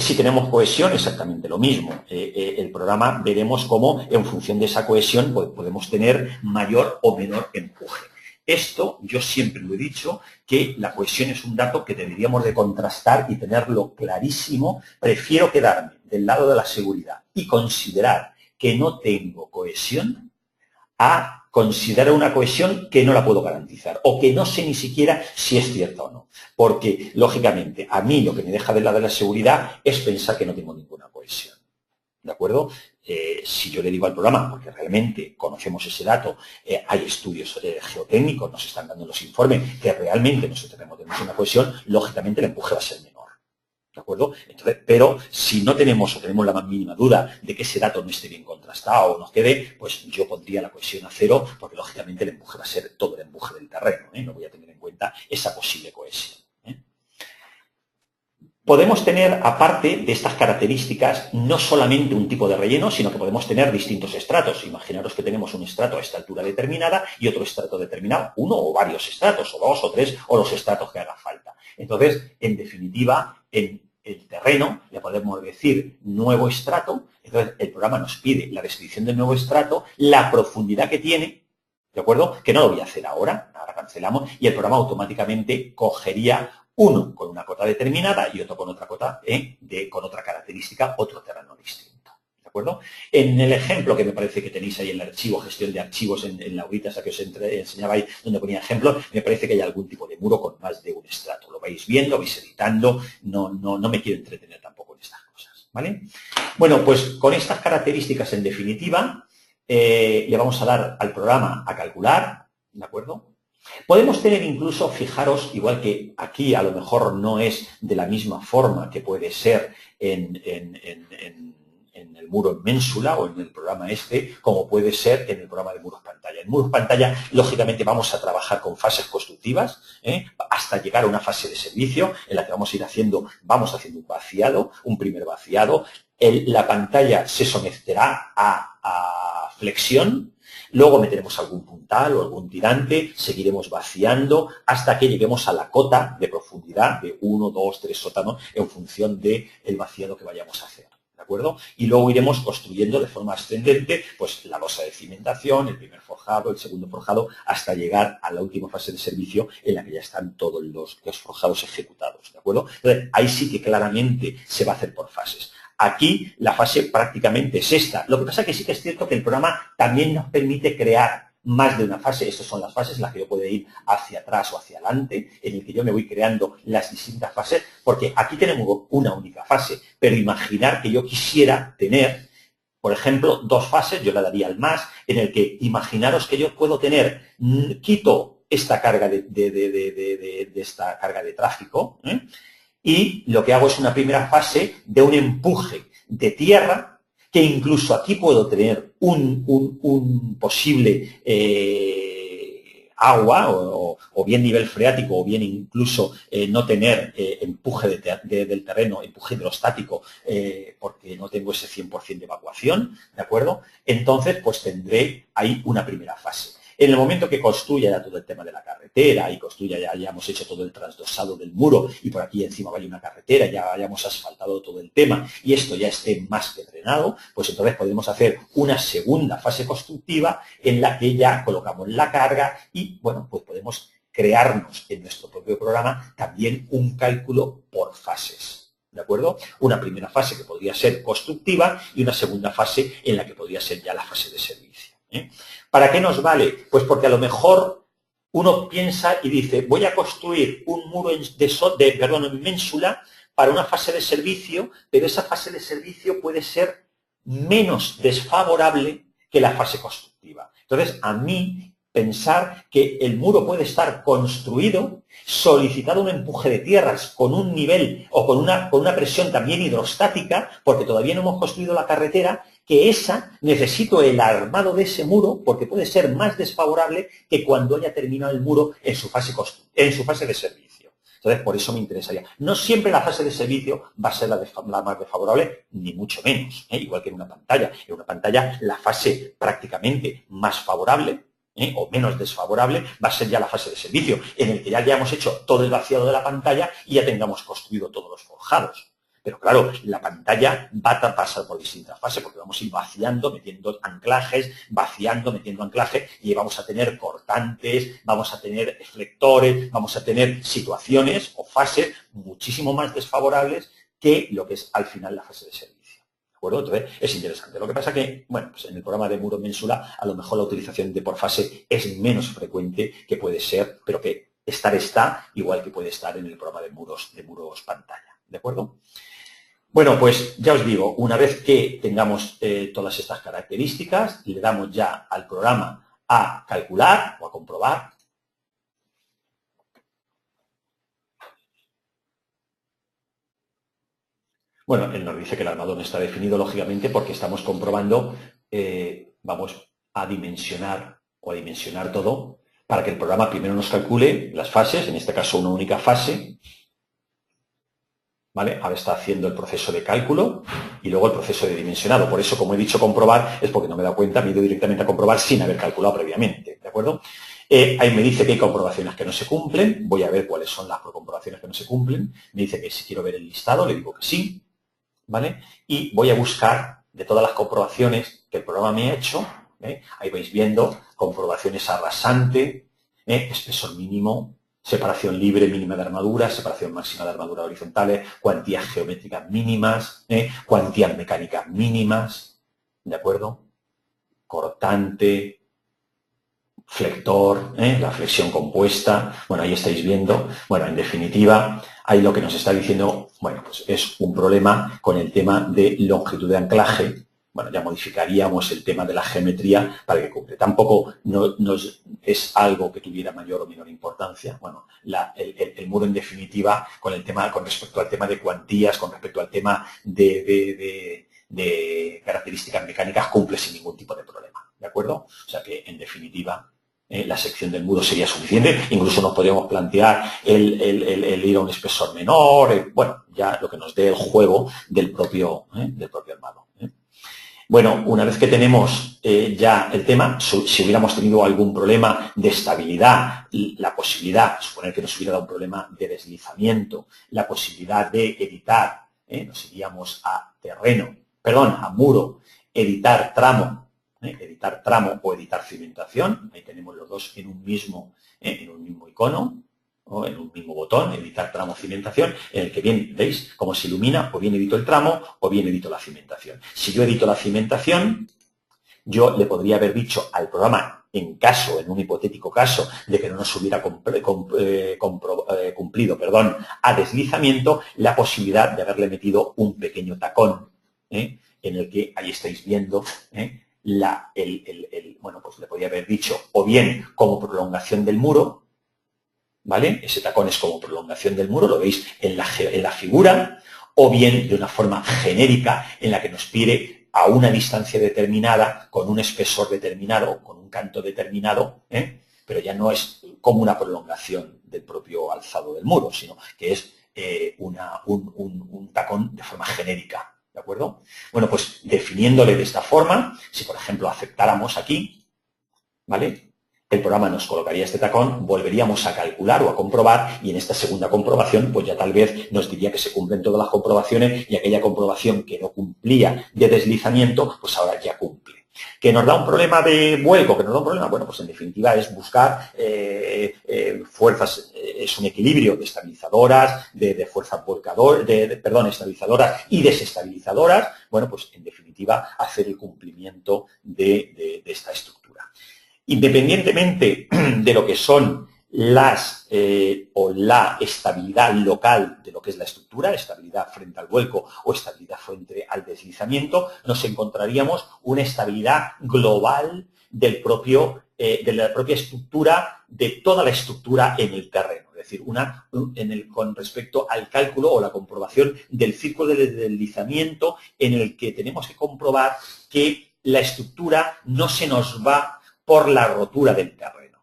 Si tenemos cohesión, exactamente lo mismo. El programa veremos cómo, en función de esa cohesión, pues podemos tener mayor o menor empuje. Esto, yo siempre lo he dicho, que la cohesión es un dato que deberíamos de contrastar y tenerlo clarísimo. Prefiero quedarme del lado de la seguridad y considerar que no tengo cohesión a considerar una cohesión que no la puedo garantizar o que no sé ni siquiera si es cierta o no. Porque, lógicamente, a mí lo que me deja del lado de la seguridad es pensar que no tengo ninguna cohesión. ¿De acuerdo? Si yo le digo al programa, porque realmente conocemos ese dato, hay estudios geotécnicos, nos están dando los informes, que realmente nosotros tenemos una cohesión, lógicamente el empuje va a ser menor. ¿De acuerdo? Entonces, pero si no tenemos o tenemos la más mínima duda de que ese dato no esté bien contrastado o nos quede, pues yo pondría la cohesión a 0, porque lógicamente el empuje va a ser todo el empuje del terreno. No voy a tener en cuenta esa posible cohesión. Podemos tener, aparte de estas características, no solamente un tipo de relleno, sino que podemos tener distintos estratos. Imaginaros que tenemos un estrato a esta altura determinada y otro estrato determinado, uno o varios estratos, o 2 o 3, o los estratos que haga falta. Entonces, en definitiva, en el terreno le podemos decir nuevo estrato. Entonces, el programa nos pide la descripción del nuevo estrato, la profundidad que tiene, ¿de acuerdo? Que no lo voy a hacer ahora cancelamos, y el programa automáticamente cogería uno con una cota determinada y otro con otra cota, con otra característica, otro terreno distinto. ¿De acuerdo? En el ejemplo que me parece que tenéis ahí en el archivo, gestión de archivos, en la hojita esa que os enseñaba ahí, donde ponía ejemplos, me parece que hay algún tipo de muro con más de un estrato. Lo vais viendo, vais editando, no me quiero entretener tampoco en estas cosas. ¿Vale? Bueno, pues con estas características, en definitiva, le vamos a dar al programa a calcular, ¿de acuerdo? Podemos tener incluso, fijaros, igual que aquí a lo mejor no es de la misma forma que puede ser en en el muro en ménsula o en el programa este, como puede ser en el programa de muros pantalla. En muros pantalla, lógicamente, vamos a trabajar con fases constructivas, hasta llegar a una fase de servicio en la que vamos haciendo un vaciado, un primer vaciado. La pantalla se someterá a flexión. Luego meteremos algún puntal o algún tirante, seguiremos vaciando hasta que lleguemos a la cota de profundidad de 1, 2, 3 sótanos en función del vaciado que vayamos a hacer. ¿De acuerdo? Y luego iremos construyendo de forma ascendente pues la losa de cimentación, el primer forjado, el segundo forjado, hasta llegar a la última fase de servicio en la que ya están todos los forjados ejecutados. ¿De acuerdo? Entonces, ahí sí que claramente se va a hacer por fases. Aquí la fase prácticamente es esta. Lo que pasa es que sí que es cierto que el programa también nos permite crear más de una fase. Estas son las fases en las que yo puedo ir hacia atrás o hacia adelante, en el que yo me voy creando las distintas fases, porque aquí tenemos una única fase, pero imaginar que yo quisiera tener, por ejemplo, 2 fases, yo le daría al más, en el que imaginaros que yo puedo tener, quito esta carga de esta carga de tráfico, y lo que hago es una primera fase de un empuje de tierra, que incluso aquí puedo tener un posible agua, o bien nivel freático, o bien incluso no tener empuje del terreno, empuje hidrostático, porque no tengo ese 100% de evacuación, ¿de acuerdo? Entonces, pues tendré ahí una primera fase. En el momento que construya ya todo el tema de la carretera y construya ya hayamos hecho todo el trasdosado del muro y por aquí encima vaya una carretera, ya hayamos asfaltado todo el tema y esto ya esté más que drenado, pues entonces podemos hacer una segunda fase constructiva en la que ya colocamos la carga y, bueno, pues podemos crearnos en nuestro propio programa también un cálculo por fases. ¿De acuerdo? Una primera fase que podría ser constructiva y una segunda fase en la que podría ser ya la fase de servicio. ¿Para qué nos vale? Pues porque a lo mejor uno piensa y dice, voy a construir un muro en ménsula para una fase de servicio, pero esa fase de servicio puede ser menos desfavorable que la fase constructiva. Entonces, a mí, pensar que el muro puede estar construido, solicitado un empuje de tierras con un nivel o con una presión también hidrostática, porque todavía no hemos construido la carretera, que necesito el armado de ese muro porque puede ser más desfavorable que cuando haya terminado el muro en su fase de servicio. Entonces, por eso me interesaría. No siempre la fase de servicio va a ser la más desfavorable, ni mucho menos, igual que en una pantalla. En una pantalla, la fase prácticamente más favorable o menos desfavorable va a ser ya la fase de servicio, en el que ya hayamos hecho todo el vaciado de la pantalla y ya tengamos construido todos los forjados. Pero claro, la pantalla va a pasar por distintas fases, porque vamos a ir vaciando, metiendo anclajes, vaciando, metiendo anclajes, y vamos a tener cortantes, vamos a tener deflectores, vamos a tener situaciones o fases muchísimo más desfavorables que lo que es al final la fase de servicio. ¿De acuerdo? Entonces, es interesante. Lo que pasa que, bueno, pues en el programa de muro ménsula, a lo mejor la utilización de por fase es menos frecuente que puede ser, pero que está, igual que puede estar en el programa de muros pantalla. ¿De acuerdo? Bueno, pues ya os digo, una vez que tengamos todas estas características, le damos ya al programa a calcular o a comprobar. Bueno, él nos dice que el armado no está definido, lógicamente, porque estamos comprobando, vamos a dimensionar todo para que el programa primero nos calcule las fases, en este caso una única fase, ¿vale? Ahora está haciendo el proceso de cálculo y luego el proceso de dimensionado. Por eso, como he dicho comprobar, es porque no me he dado cuenta, me he ido directamente a comprobar sin haber calculado previamente, ¿de acuerdo? Ahí me dice que hay comprobaciones que no se cumplen, voy a ver cuáles son las comprobaciones que no se cumplen, me dice que si quiero ver el listado, le digo que sí, ¿vale? Y voy a buscar de todas las comprobaciones que el programa me ha hecho, ahí vais viendo comprobaciones arrasante, espesor mínimo, separación libre mínima de armadura, separación máxima de armadura horizontales, cuantías geométricas mínimas, cuantías mecánicas mínimas, ¿de acuerdo? Cortante, flector, la flexión compuesta, bueno, ahí estáis viendo, bueno, en definitiva, ahí lo que nos está diciendo, bueno, pues es un problema con el tema de longitud de anclaje. Bueno, ya modificaríamos el tema de la geometría para que cumple. Tampoco es algo que tuviera mayor o menor importancia. Bueno, el muro en definitiva con respecto al tema de cuantías, con respecto al tema de de características mecánicas cumple sin ningún tipo de problema, ¿de acuerdo? O sea que, en definitiva, la sección del muro sería suficiente. Incluso nos podríamos plantear el ir a un espesor menor, bueno, ya lo que nos dé el juego del propio armado. Bueno, una vez que tenemos ya el tema, si hubiéramos tenido algún problema de estabilidad, la posibilidad, suponer que nos hubiera dado un problema de deslizamiento, la posibilidad de editar, nos iríamos a a muro, editar tramo o editar cimentación, ahí tenemos los dos en un mismo icono, o en un mismo botón, editar tramo cimentación, en el que bien, ¿veis? Cómo se ilumina, o bien edito el tramo, o bien edito la cimentación. Si yo edito la cimentación, yo le podría haber dicho al programa, en un hipotético caso, de que no nos hubiera cumplido a deslizamiento, la posibilidad de haberle metido un pequeño tacón, en el que ahí estáis viendo, bueno, pues le podría haber dicho, o bien como prolongación del muro, ¿vale? Ese tacón es como prolongación del muro, lo veis en la figura, o bien de una forma genérica en la que nos pide a una distancia determinada, con un espesor determinado, con un canto determinado, pero ya no es como una prolongación del propio alzado del muro, sino que es un tacón de forma genérica, ¿de acuerdo? Bueno, pues definiéndole de esta forma, si por ejemplo aceptáramos aquí, ¿vale?, el programa nos colocaría este tacón, volveríamos a calcular o a comprobar, y en esta segunda comprobación, pues ya tal vez nos diría que se cumplen todas las comprobaciones, y aquella comprobación que no cumplía de deslizamiento, pues ahora ya cumple. ¿Que nos da un problema de vuelco? ¿Que nos da un problema? Bueno, pues en definitiva es buscar fuerzas, es un equilibrio de estabilizadoras, de fuerzas estabilizadoras y desestabilizadoras. Bueno, pues en definitiva hacer el cumplimiento de esta estructura. Independientemente de lo que son la estabilidad local de lo que es la estructura, estabilidad frente al vuelco o estabilidad frente al deslizamiento, nos encontraríamos una estabilidad global de la propia estructura, de toda la estructura en el terreno. Es decir, con respecto al cálculo o la comprobación del círculo de deslizamiento, en el que tenemos que comprobar que la estructura no se nos va por la rotura del terreno.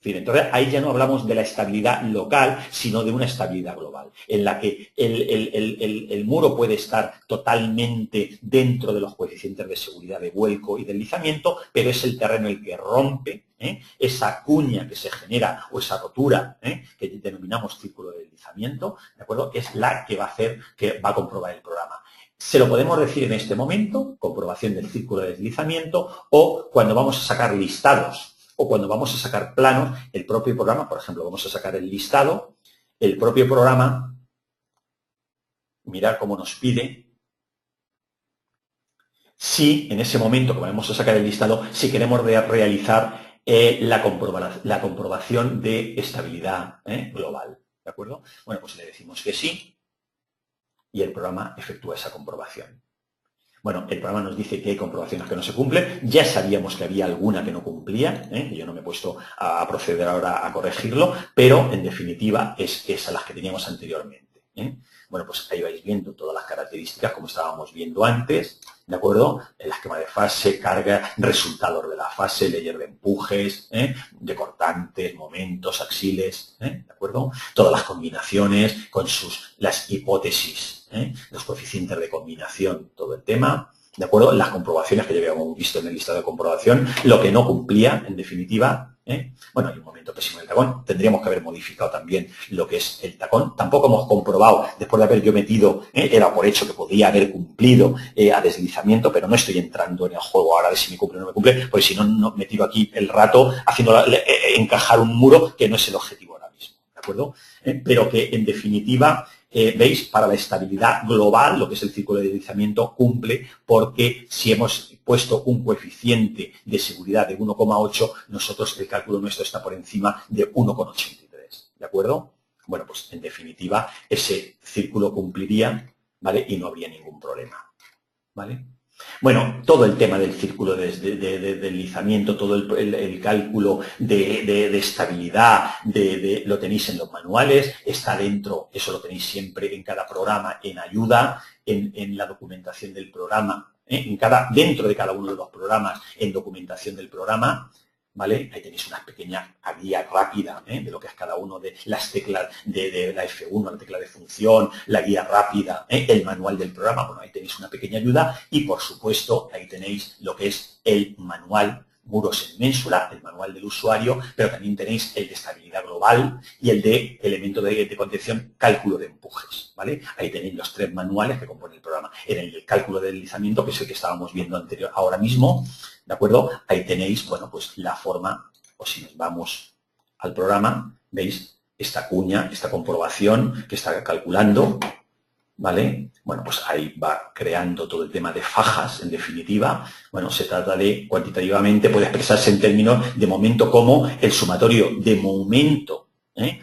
Entonces, ahí ya no hablamos de la estabilidad local, sino de una estabilidad global, en la que el muro puede estar totalmente dentro de los coeficientes de seguridad de vuelco y deslizamiento, pero es el terreno el que rompe, esa cuña que se genera o esa rotura, que denominamos círculo de deslizamiento, ¿de acuerdo?, es la que va a comprobar el programa. Se lo podemos decir en este momento, comprobación del círculo de deslizamiento, o cuando vamos a sacar listados, o cuando vamos a sacar planos, el propio programa, por ejemplo, vamos a sacar el listado, el propio programa, mirad cómo nos pide, si en ese momento que vamos a sacar el listado, si queremos realizar la comprobación de estabilidad global, ¿de acuerdo? Bueno, pues le decimos que sí, y el programa efectúa esa comprobación. Bueno, el programa nos dice que hay comprobaciones que no se cumplen. Ya sabíamos que había alguna que no cumplía, que yo no me he puesto a proceder ahora a corregirlo, pero en definitiva es a las que teníamos anteriormente. Bueno, pues ahí vais viendo todas las características como estábamos viendo antes, ¿de acuerdo? El esquema de fase, carga, resultados de la fase, layer de empujes, de cortantes, momentos, axiles, ¿de acuerdo? Todas las combinaciones con las hipótesis, los coeficientes de combinación, todo el tema, ¿de acuerdo? Las comprobaciones que ya habíamos visto en el listado de comprobación, lo que no cumplía, en definitiva. Bueno, hay un momento pésimo del tacón. Tendríamos que haber modificado también lo que es el tacón. Tampoco hemos comprobado, después de haber yo metido, era por hecho que podía haber cumplido a deslizamiento, pero no estoy entrando en el juego ahora de si me cumple o no me cumple, porque si no me tiro aquí el rato haciendo encajar un muro que no es el objetivo ahora mismo, ¿de acuerdo? Pero que en definitiva, veis, para la estabilidad global, lo que es el círculo de deslizamiento cumple, porque si hemos puesto un coeficiente de seguridad de 1,8, nosotros el cálculo nuestro está por encima de 1,83, ¿de acuerdo? Bueno, pues en definitiva ese círculo cumpliría, ¿vale? Y no habría ningún problema, ¿vale? Bueno, todo el tema del círculo de deslizamiento, todo el cálculo de estabilidad, lo tenéis en los manuales, está dentro, eso lo tenéis siempre en cada programa, en ayuda, en la documentación del programa, dentro de cada uno de los programas, en documentación del programa, ¿vale? Ahí tenéis una pequeña guía rápida de lo que es cada uno de las teclas de la F1, la tecla de función, la guía rápida, el manual del programa. Bueno, ahí tenéis una pequeña ayuda y, por supuesto, ahí tenéis lo que es el manual muros en ménsula, el manual del usuario, pero también tenéis el de estabilidad global y el de elemento de contención, cálculo de empujes, ¿vale? Ahí tenéis los 3 manuales que componen el programa. En el cálculo de deslizamiento, que es el que estábamos viendo ahora mismo, ¿de acuerdo? Ahí tenéis, bueno, pues la forma, o si nos vamos al programa, ¿veis? Esta cuña, esta comprobación que está calculando, ¿vale? Bueno, pues ahí va creando todo el tema de fajas, en definitiva. Bueno, se trata de, cuantitativamente, puede expresarse en términos de momento como el sumatorio de momento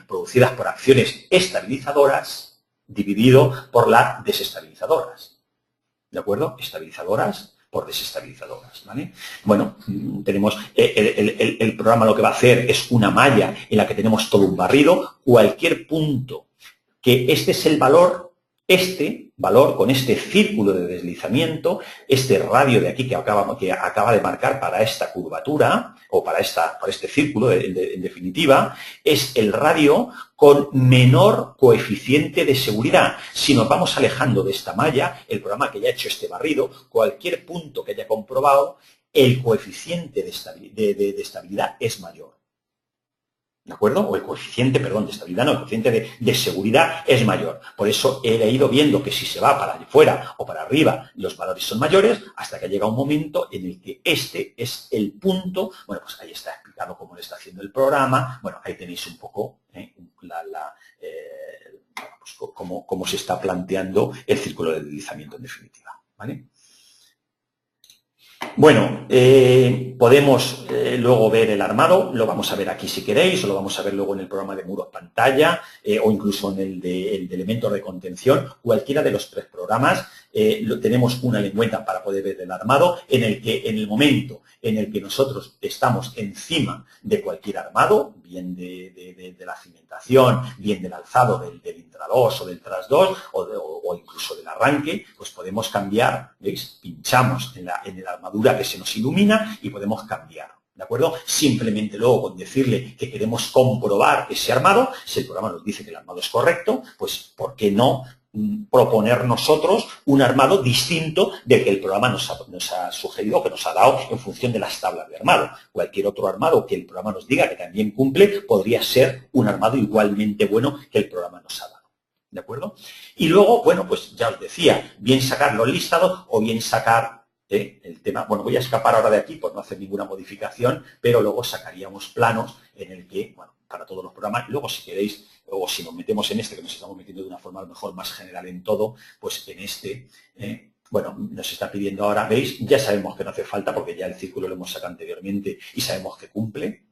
producidas por acciones estabilizadoras dividido por las desestabilizadoras. ¿De acuerdo? Estabilizadoras por desestabilizadoras, ¿vale? Bueno, tenemos el programa lo que va a hacer es una malla en la que tenemos todo un barrido, cualquier punto que este es el valor, este valor con este círculo de deslizamiento, este radio de aquí que acaba de marcar para esta curvatura, o para este círculo, en definitiva, es el radio con menor coeficiente de seguridad. Si nos vamos alejando de esta malla, el programa que ya ha hecho este barrido, cualquier punto que haya comprobado, el coeficiente de estabilidad es mayor. ¿De acuerdo? O el coeficiente, perdón, de estabilidad, no, el coeficiente de seguridad es mayor. Por eso he ido viendo que si se va para afuera o para arriba, los valores son mayores, hasta que llega un momento en el que este es el punto. Bueno, pues ahí está explicado cómo lo está haciendo el programa. Bueno, ahí tenéis un poco pues cómo se está planteando el círculo de deslizamiento en definitiva, ¿vale? Bueno, podemos luego ver el armado, lo vamos a ver aquí si queréis, o lo vamos a ver luego en el programa de muros pantalla, o incluso en el de elementos de contención, cualquiera de los 3 programas. Tenemos una lengüeta para poder ver el armado, en el que en el momento en el que nosotros estamos encima de cualquier armado, bien de la cimentación, bien del alzado del intrados o del trasdos, o incluso del arranque, pues podemos cambiar, ¿veis? Pinchamos en la armadura que se nos ilumina y podemos cambiar. ¿De acuerdo? Simplemente luego con decirle que queremos comprobar ese armado, si el programa nos dice que el armado es correcto, pues ¿por qué no proponer nosotros un armado distinto del que el programa nos ha sugerido, que nos ha dado en función de las tablas de armado? Cualquier otro armado que el programa nos diga que también cumple podría ser un armado igualmente bueno que el programa nos ha dado. ¿De acuerdo? Y luego, bueno, pues ya os decía, bien sacar los listados o bien sacar el tema. Bueno, voy a escapar ahora de aquí por no hacer ninguna modificación, pero luego sacaríamos planos en el que, bueno, para todos los programas, y luego si queréis, o si nos metemos en este, que nos estamos metiendo de una forma a lo mejor más general en todo, pues en este, bueno, nos está pidiendo ahora, ¿veis? Ya sabemos que no hace falta porque ya el círculo lo hemos sacado anteriormente y sabemos que cumple.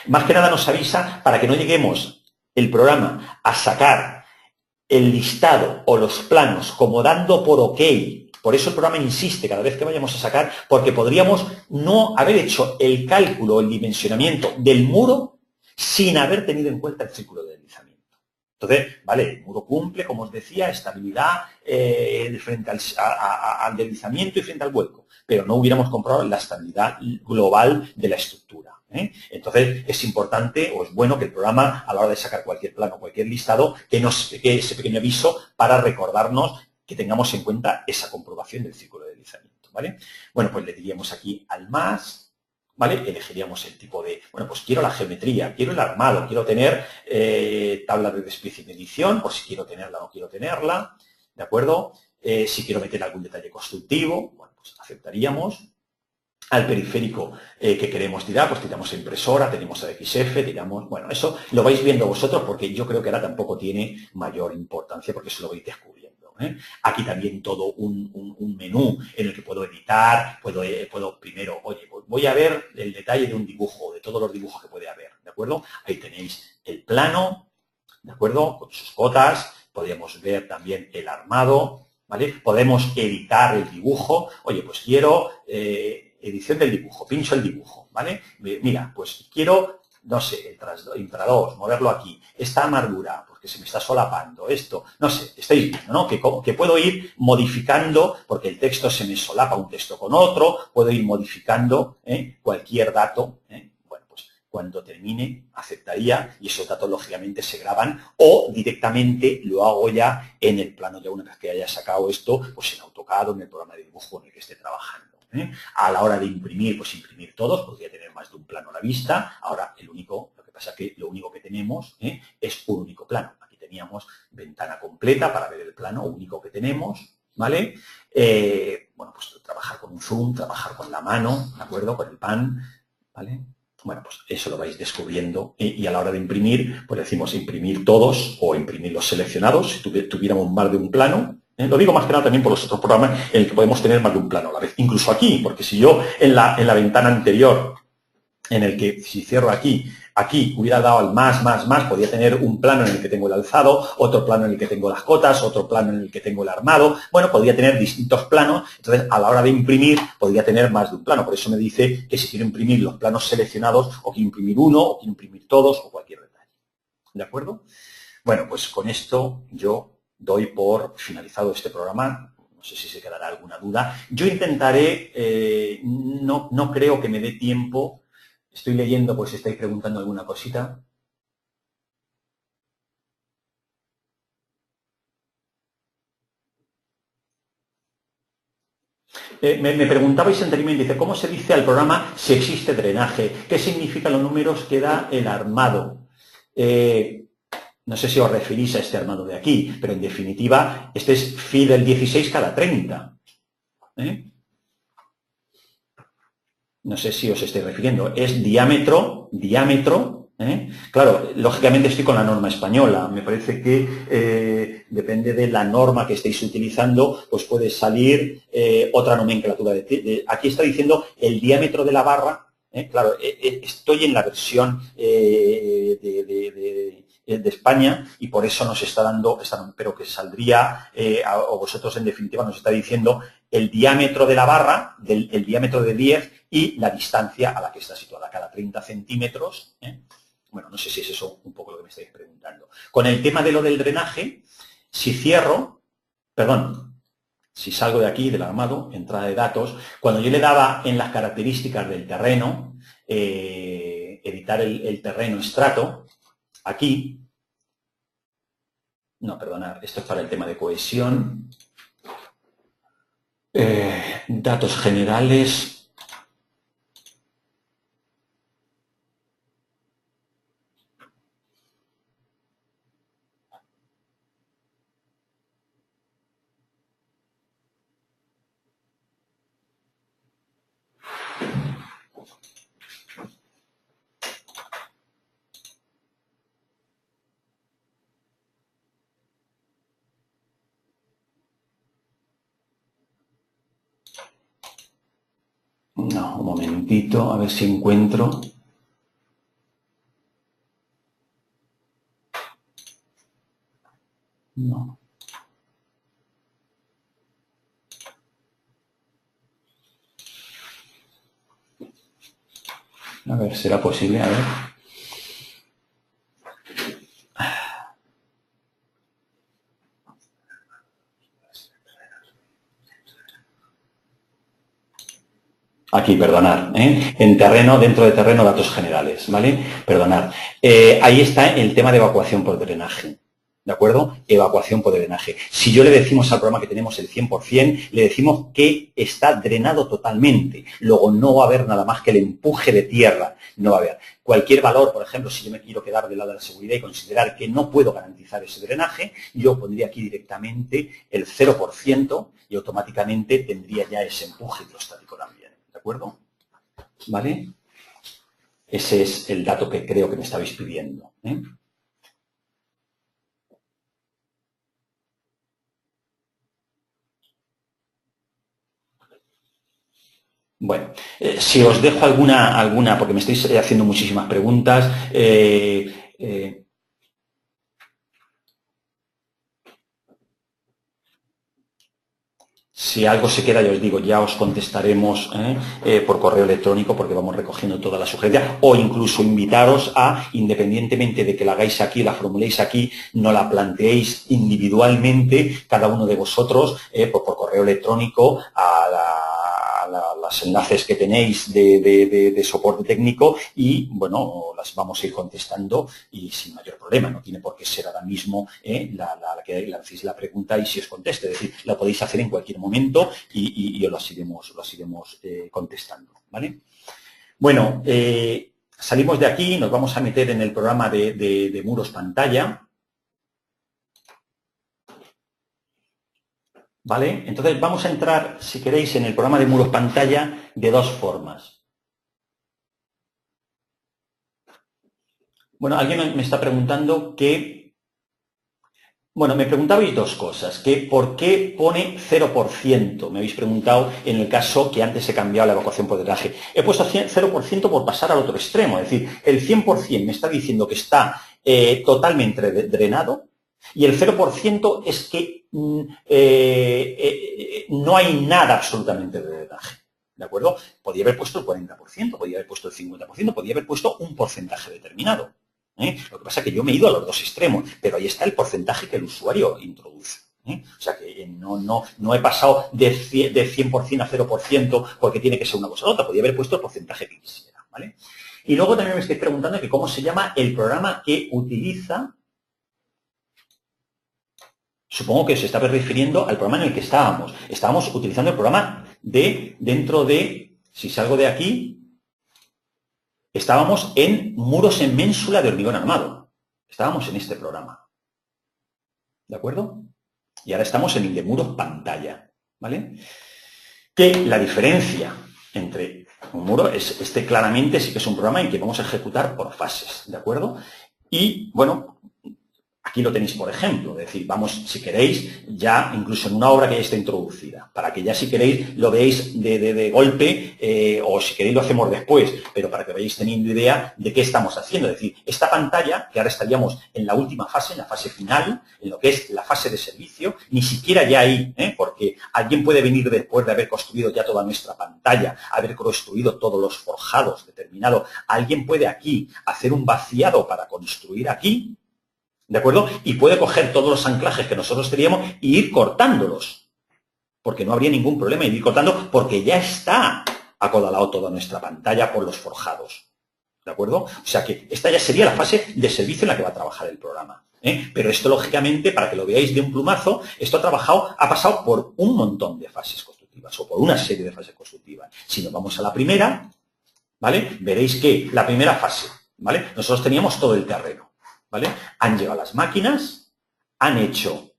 Más que nada nos avisa para que no lleguemos el programa a sacar el listado o los planos como dando por OK. Por eso el programa insiste cada vez que vayamos a sacar, porque podríamos no haber hecho el cálculo, el dimensionamiento del muro sin haber tenido en cuenta el círculo de deslizamiento. Entonces, vale, el muro cumple, como os decía, estabilidad frente al deslizamiento y frente al vuelco, pero no hubiéramos comprobado la estabilidad global de la estructura. Entonces, es importante o es bueno que el programa, a la hora de sacar cualquier plano, cualquier listado, que ese pequeño aviso para recordarnos que tengamos en cuenta esa comprobación del círculo de deslizamiento, ¿vale? Bueno, pues le diríamos aquí al más, ¿vale? Elegiríamos el tipo de, bueno, pues quiero la geometría, quiero el armado, quiero tener tabla de despiece y medición, por si quiero tenerla o no quiero tenerla, ¿de acuerdo? Si quiero meter algún detalle constructivo, bueno, pues aceptaríamos. Al periférico que queremos tirar, pues tiramos a impresora, tenemos a XF, tiramos, bueno, eso lo vais viendo vosotros porque yo creo que ahora tampoco tiene mayor importancia porque eso lo vais descubriendo. Aquí también todo un menú en el que puedo editar, puedo primero, oye, pues voy a ver el detalle de un dibujo, de todos los dibujos que puede haber, ¿de acuerdo? Ahí tenéis el plano, ¿de acuerdo? Con sus cotas, podríamos ver también el armado, ¿vale? Podemos editar el dibujo. Oye, pues quiero edición del dibujo, pincho el dibujo, ¿vale? Mira, pues quiero, no sé, intradós, moverlo aquí. Esta amargura, porque se me está solapando, esto, no sé, estáis viendo, ¿no? Que puedo ir modificando, porque el texto se me solapa un texto con otro, puedo ir modificando cualquier dato, Bueno, pues cuando termine aceptaría y esos datos lógicamente se graban o directamente lo hago ya en el plano, ya una vez que haya sacado esto, pues en AutoCAD o en el programa de dibujo en el que esté trabajando. A la hora de imprimir, pues imprimir todos, podría tener más de un plano a la vista. Ahora, lo que pasa es que lo único que tenemos es un único plano. Aquí teníamos ventana completa para ver el plano único que tenemos, ¿vale? Bueno, pues trabajar con un zoom, trabajar con la mano, ¿de acuerdo? Con el pan, ¿vale? Bueno, pues eso lo vais descubriendo y a la hora de imprimir, pues decimos imprimir todos o imprimir los seleccionados, si tuviéramos más de un plano. Lo digo más que nada también por los otros programas en el que podemos tener más de un plano a la vez. Incluso aquí, porque si yo en la ventana anterior, en el que si cierro aquí hubiera dado al más, podría tener un plano en el que tengo el alzado, otro plano en el que tengo las cotas, otro plano en el que tengo el armado. Bueno, podría tener distintos planos. Entonces, a la hora de imprimir, podría tener más de un plano. Por eso me dice que si quiero imprimir los planos seleccionados, o quiero imprimir uno, o quiero imprimir todos, o cualquier detalle. ¿De acuerdo? Bueno, pues con esto yo doy por finalizado este programa. No sé si se quedará alguna duda. Yo intentaré, no creo que me dé tiempo. Estoy leyendo, pues si estáis preguntando alguna cosita. Me preguntabais anteriormente, dice, ¿cómo se dice al programa si existe drenaje? ¿Qué significan los números que da el armado? No sé si os referís a este armado de aquí, pero en definitiva, este es phi del 16 cada 30. No sé si os estoy refiriendo. Es diámetro. Claro, lógicamente estoy con la norma española. Me parece que depende de la norma que estéis utilizando, pues puede salir otra nomenclatura. Aquí está diciendo el diámetro de la barra. Claro, estoy en la versión de España y por eso nos está dando, pero que saldría, o vosotros en definitiva nos está diciendo el diámetro de la barra, el diámetro de 10 y la distancia a la que está situada, cada 30 centímetros. Bueno, no sé si es eso un poco lo que me estáis preguntando. Con el tema de lo del drenaje, si cierro, perdón, si salgo de aquí, del armado, entrada de datos, cuando yo le daba en las características del terreno, editar el terreno estrato, aquí, no, perdonad, esto es para el tema de cohesión, datos generales. No, un momentito, a ver si encuentro. No. A ver, ¿será posible? A ver. Aquí, perdonad, en terreno, dentro de terreno, datos generales, ¿vale? Perdonad. Ahí está el tema de evacuación por drenaje, ¿de acuerdo? Evacuación por drenaje. Si yo le decimos al programa que tenemos el 100%, le decimos que está drenado totalmente. Luego no va a haber nada más que el empuje de tierra, no va a haber. Cualquier valor, por ejemplo, si yo me quiero quedar del lado de la seguridad y considerar que no puedo garantizar ese drenaje, yo pondría aquí directamente el 0% y automáticamente tendría ya ese empuje hidrostático también. ¿De acuerdo? ¿Vale? Ese es el dato que creo que me estabais pidiendo. Bueno, si os dejo alguna, porque me estáis haciendo muchísimas preguntas, Si algo se queda, ya os digo, ya os contestaremos por correo electrónico porque vamos recogiendo todas las sugerencias o incluso invitaros a, independientemente de que la hagáis aquí, la formuléis aquí, no la planteéis individualmente cada uno de vosotros por correo electrónico los enlaces que tenéis de soporte técnico y, bueno, las vamos a ir contestando y sin mayor problema. No tiene por qué ser ahora mismo la que hacéis la pregunta y si os conteste. Es decir, la podéis hacer en cualquier momento y os las iremos contestando, ¿vale? Bueno, salimos de aquí, nos vamos a meter en el programa de muros pantalla. ¿Vale? Entonces vamos a entrar, si queréis, en el programa de muros pantalla de dos formas. Bueno, alguien me está preguntando que... Bueno, me preguntabais dos cosas, que por qué pone 0%, me habéis preguntado en el caso que antes he cambiado la evacuación por drenaje. He puesto 0% por pasar al otro extremo, es decir, el 100% me está diciendo que está totalmente drenado y el 0% es que no hay nada absolutamente de drenaje, ¿de acuerdo? Podría haber puesto el 40%, podría haber puesto el 50%, podría haber puesto un porcentaje determinado. Lo que pasa es que yo me he ido a los dos extremos, pero ahí está el porcentaje que el usuario introduce. O sea que no he pasado de 100% a 0% porque tiene que ser una cosa u otra, podría haber puesto el porcentaje que quisiera, ¿vale? Y luego también me estoy preguntando que cómo se llama el programa que utiliza. Supongo que se está refiriendo al programa en el que estábamos. Estábamos utilizando el programa dentro de, si salgo de aquí, estábamos en muros en ménsula de hormigón armado. Estábamos en este programa. ¿De acuerdo? Y ahora estamos en el de muros pantalla. ¿Vale? Que la diferencia entre un muro es claramente sí que es un programa en que vamos a ejecutar por fases. ¿De acuerdo? Y, bueno, aquí lo tenéis, por ejemplo, es decir, vamos, si queréis, ya incluso en una obra que ya está introducida, para que ya si queréis lo veáis de golpe o si queréis lo hacemos después, pero para que vayáis teniendo idea de qué estamos haciendo. Es decir, esta pantalla, que ahora estaríamos en la última fase, en la fase final, en lo que es la fase de servicio, ni siquiera ya ahí, porque alguien puede venir después de haber construido ya toda nuestra pantalla, haber construido todos los forjados determinados, alguien puede aquí hacer un vaciado para construir aquí, ¿de acuerdo? Y puede coger todos los anclajes que nosotros teníamos e ir cortándolos. Porque no habría ningún problema en ir cortando porque ya está acodalado toda nuestra pantalla por los forjados. ¿De acuerdo? O sea que esta ya sería la fase de servicio en la que va a trabajar el programa. Pero esto, lógicamente, para que lo veáis de un plumazo, esto ha pasado por un montón de fases constructivas o por una serie de fases constructivas. Si nos vamos a la primera, ¿vale? Veréis que la primera fase, ¿vale? Nosotros teníamos todo el terreno. ¿Vale? Han llegado las máquinas, han hecho,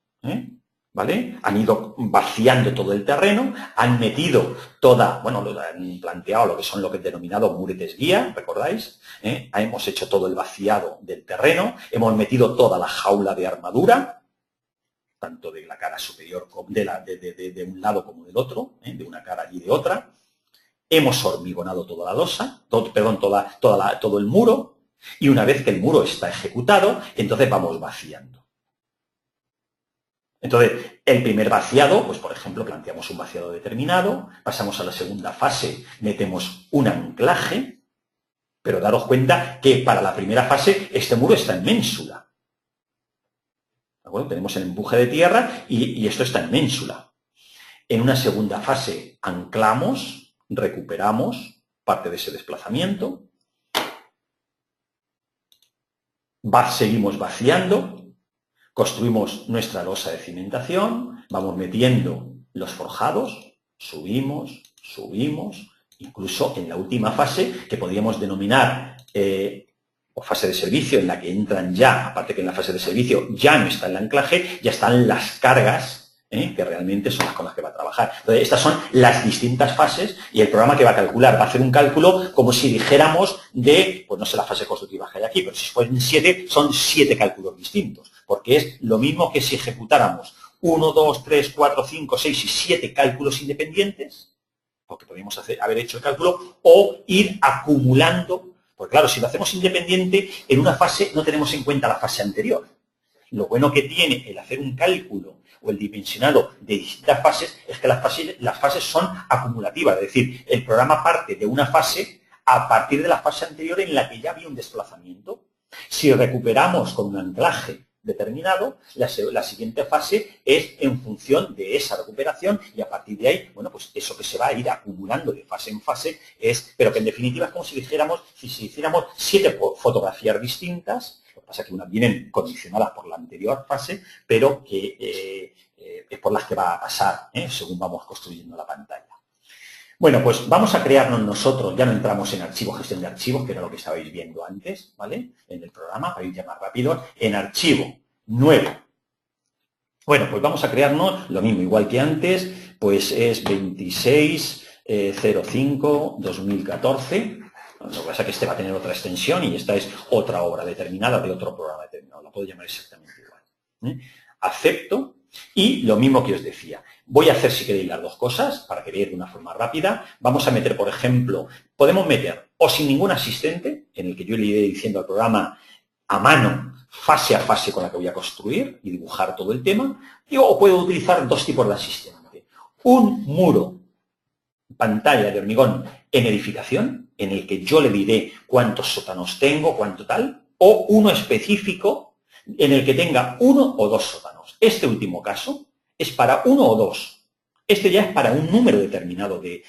¿vale? Han ido vaciando todo el terreno, han metido han planteado lo que son lo que he denominado muretes guía, ¿recordáis? Hemos hecho todo el vaciado del terreno, hemos metido toda la jaula de armadura, tanto de la cara superior como de un lado como del otro, de una cara y de otra. Hemos hormigonado toda la losa, todo el muro. Y una vez que el muro está ejecutado, entonces vamos vaciando. Entonces, el primer vaciado, pues por ejemplo, planteamos un vaciado determinado, pasamos a la segunda fase, metemos un anclaje, pero daros cuenta que para la primera fase este muro está en ménsula. ¿De acuerdo? Tenemos el empuje de tierra y esto está en ménsula. En una segunda fase anclamos, recuperamos parte de ese desplazamiento. Seguimos vaciando, construimos nuestra losa de cimentación, vamos metiendo los forjados, subimos, incluso en la última fase, que podríamos denominar o fase de servicio, en la que entran ya, aparte que en la fase de servicio ya no está el anclaje, ya están las cargas, que realmente son las con las que va a trabajar. Entonces, estas son las distintas fases y el programa que va a calcular, va a hacer un cálculo como si dijéramos pues no sé las fases constructivas que hay aquí, pero si fueron 7, son 7 cálculos distintos, porque es lo mismo que si ejecutáramos 1, 2, 3, 4, 5, 6 y 7 cálculos independientes, porque podríamos haber hecho el cálculo, o ir acumulando, porque claro, si lo hacemos independiente, en una fase no tenemos en cuenta la fase anterior. Lo bueno que tiene el hacer un cálculo o el dimensionado de distintas fases es que las fases son acumulativas, es decir, el programa parte de una fase a partir de la fase anterior en la que ya había un desplazamiento. Si recuperamos con un anclaje determinado, la siguiente fase es en función de esa recuperación y a partir de ahí, bueno, pues eso que se va a ir acumulando de fase en fase pero que en definitiva es como si dijéramos, si hiciéramos 7 fotografías distintas, lo que pasa es que unas vienen condicionadas por la anterior fase, pero que es por las que va a pasar, según vamos construyendo la pantalla. Bueno, pues vamos a crearnos nosotros, ya no entramos en archivo, gestión de archivos, que era lo que estabais viendo antes, ¿vale? En el programa, para ir ya más rápido, en archivo, nuevo. Bueno, pues vamos a crearnos lo mismo, igual que antes, pues es 26.05.2014. Lo que pasa es que este va a tener otra extensión y esta es otra obra determinada de otro programa determinado, la puedo llamar exactamente igual. Acepto. Y lo mismo que os decía, voy a hacer, si queréis, las dos cosas, para que veáis de una forma rápida. Vamos a meter, por ejemplo, podemos meter o sin ningún asistente, en el que yo le iré diciendo al programa a mano, fase a fase con la que voy a construir y dibujar todo el tema, o puedo utilizar dos tipos de asistente. Un muro, pantalla de hormigón en edificación, en el que yo le diré cuántos sótanos tengo, cuánto tal, o uno específico en el que tenga uno o dos sótanos. Este último caso es para uno o dos. Este ya es para un número determinado de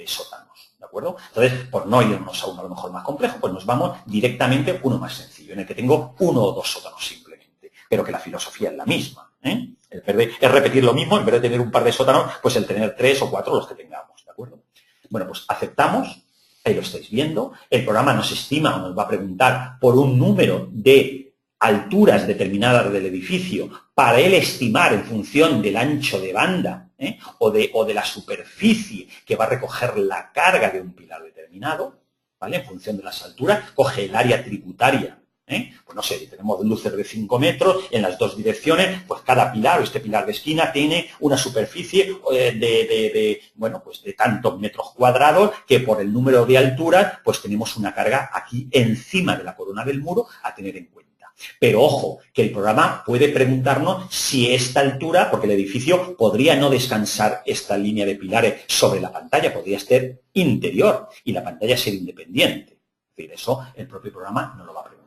sótanos, ¿de acuerdo? Entonces, por no irnos a uno a lo mejor más complejo, pues nos vamos directamente a uno más sencillo, en el que tengo uno o dos sótanos simplemente, pero que la filosofía es la misma, Es repetir lo mismo, en vez de tener un par de sótanos, pues el tener 3 o 4 los que tengamos, ¿de acuerdo? Bueno, pues aceptamos. Ahí lo estáis viendo. El programa nos estima o nos va a preguntar por un número de alturas determinadas del edificio para él estimar en función del ancho de banda o de la superficie que va a recoger la carga de un pilar determinado, ¿vale? En función de las alturas, coge el área tributaria. Pues no sé, tenemos luces de 5 metros en las dos direcciones, pues cada pilar o este pilar de esquina tiene una superficie bueno, pues de tantos metros cuadrados que por el número de alturas pues tenemos una carga aquí encima de la corona del muro a tener en cuenta. Pero ojo, que el programa puede preguntarnos si esta altura, porque el edificio podría no descansar esta línea de pilares sobre la pantalla, podría ser interior y la pantalla ser independiente. Es decir, eso el propio programa no lo va a preguntar.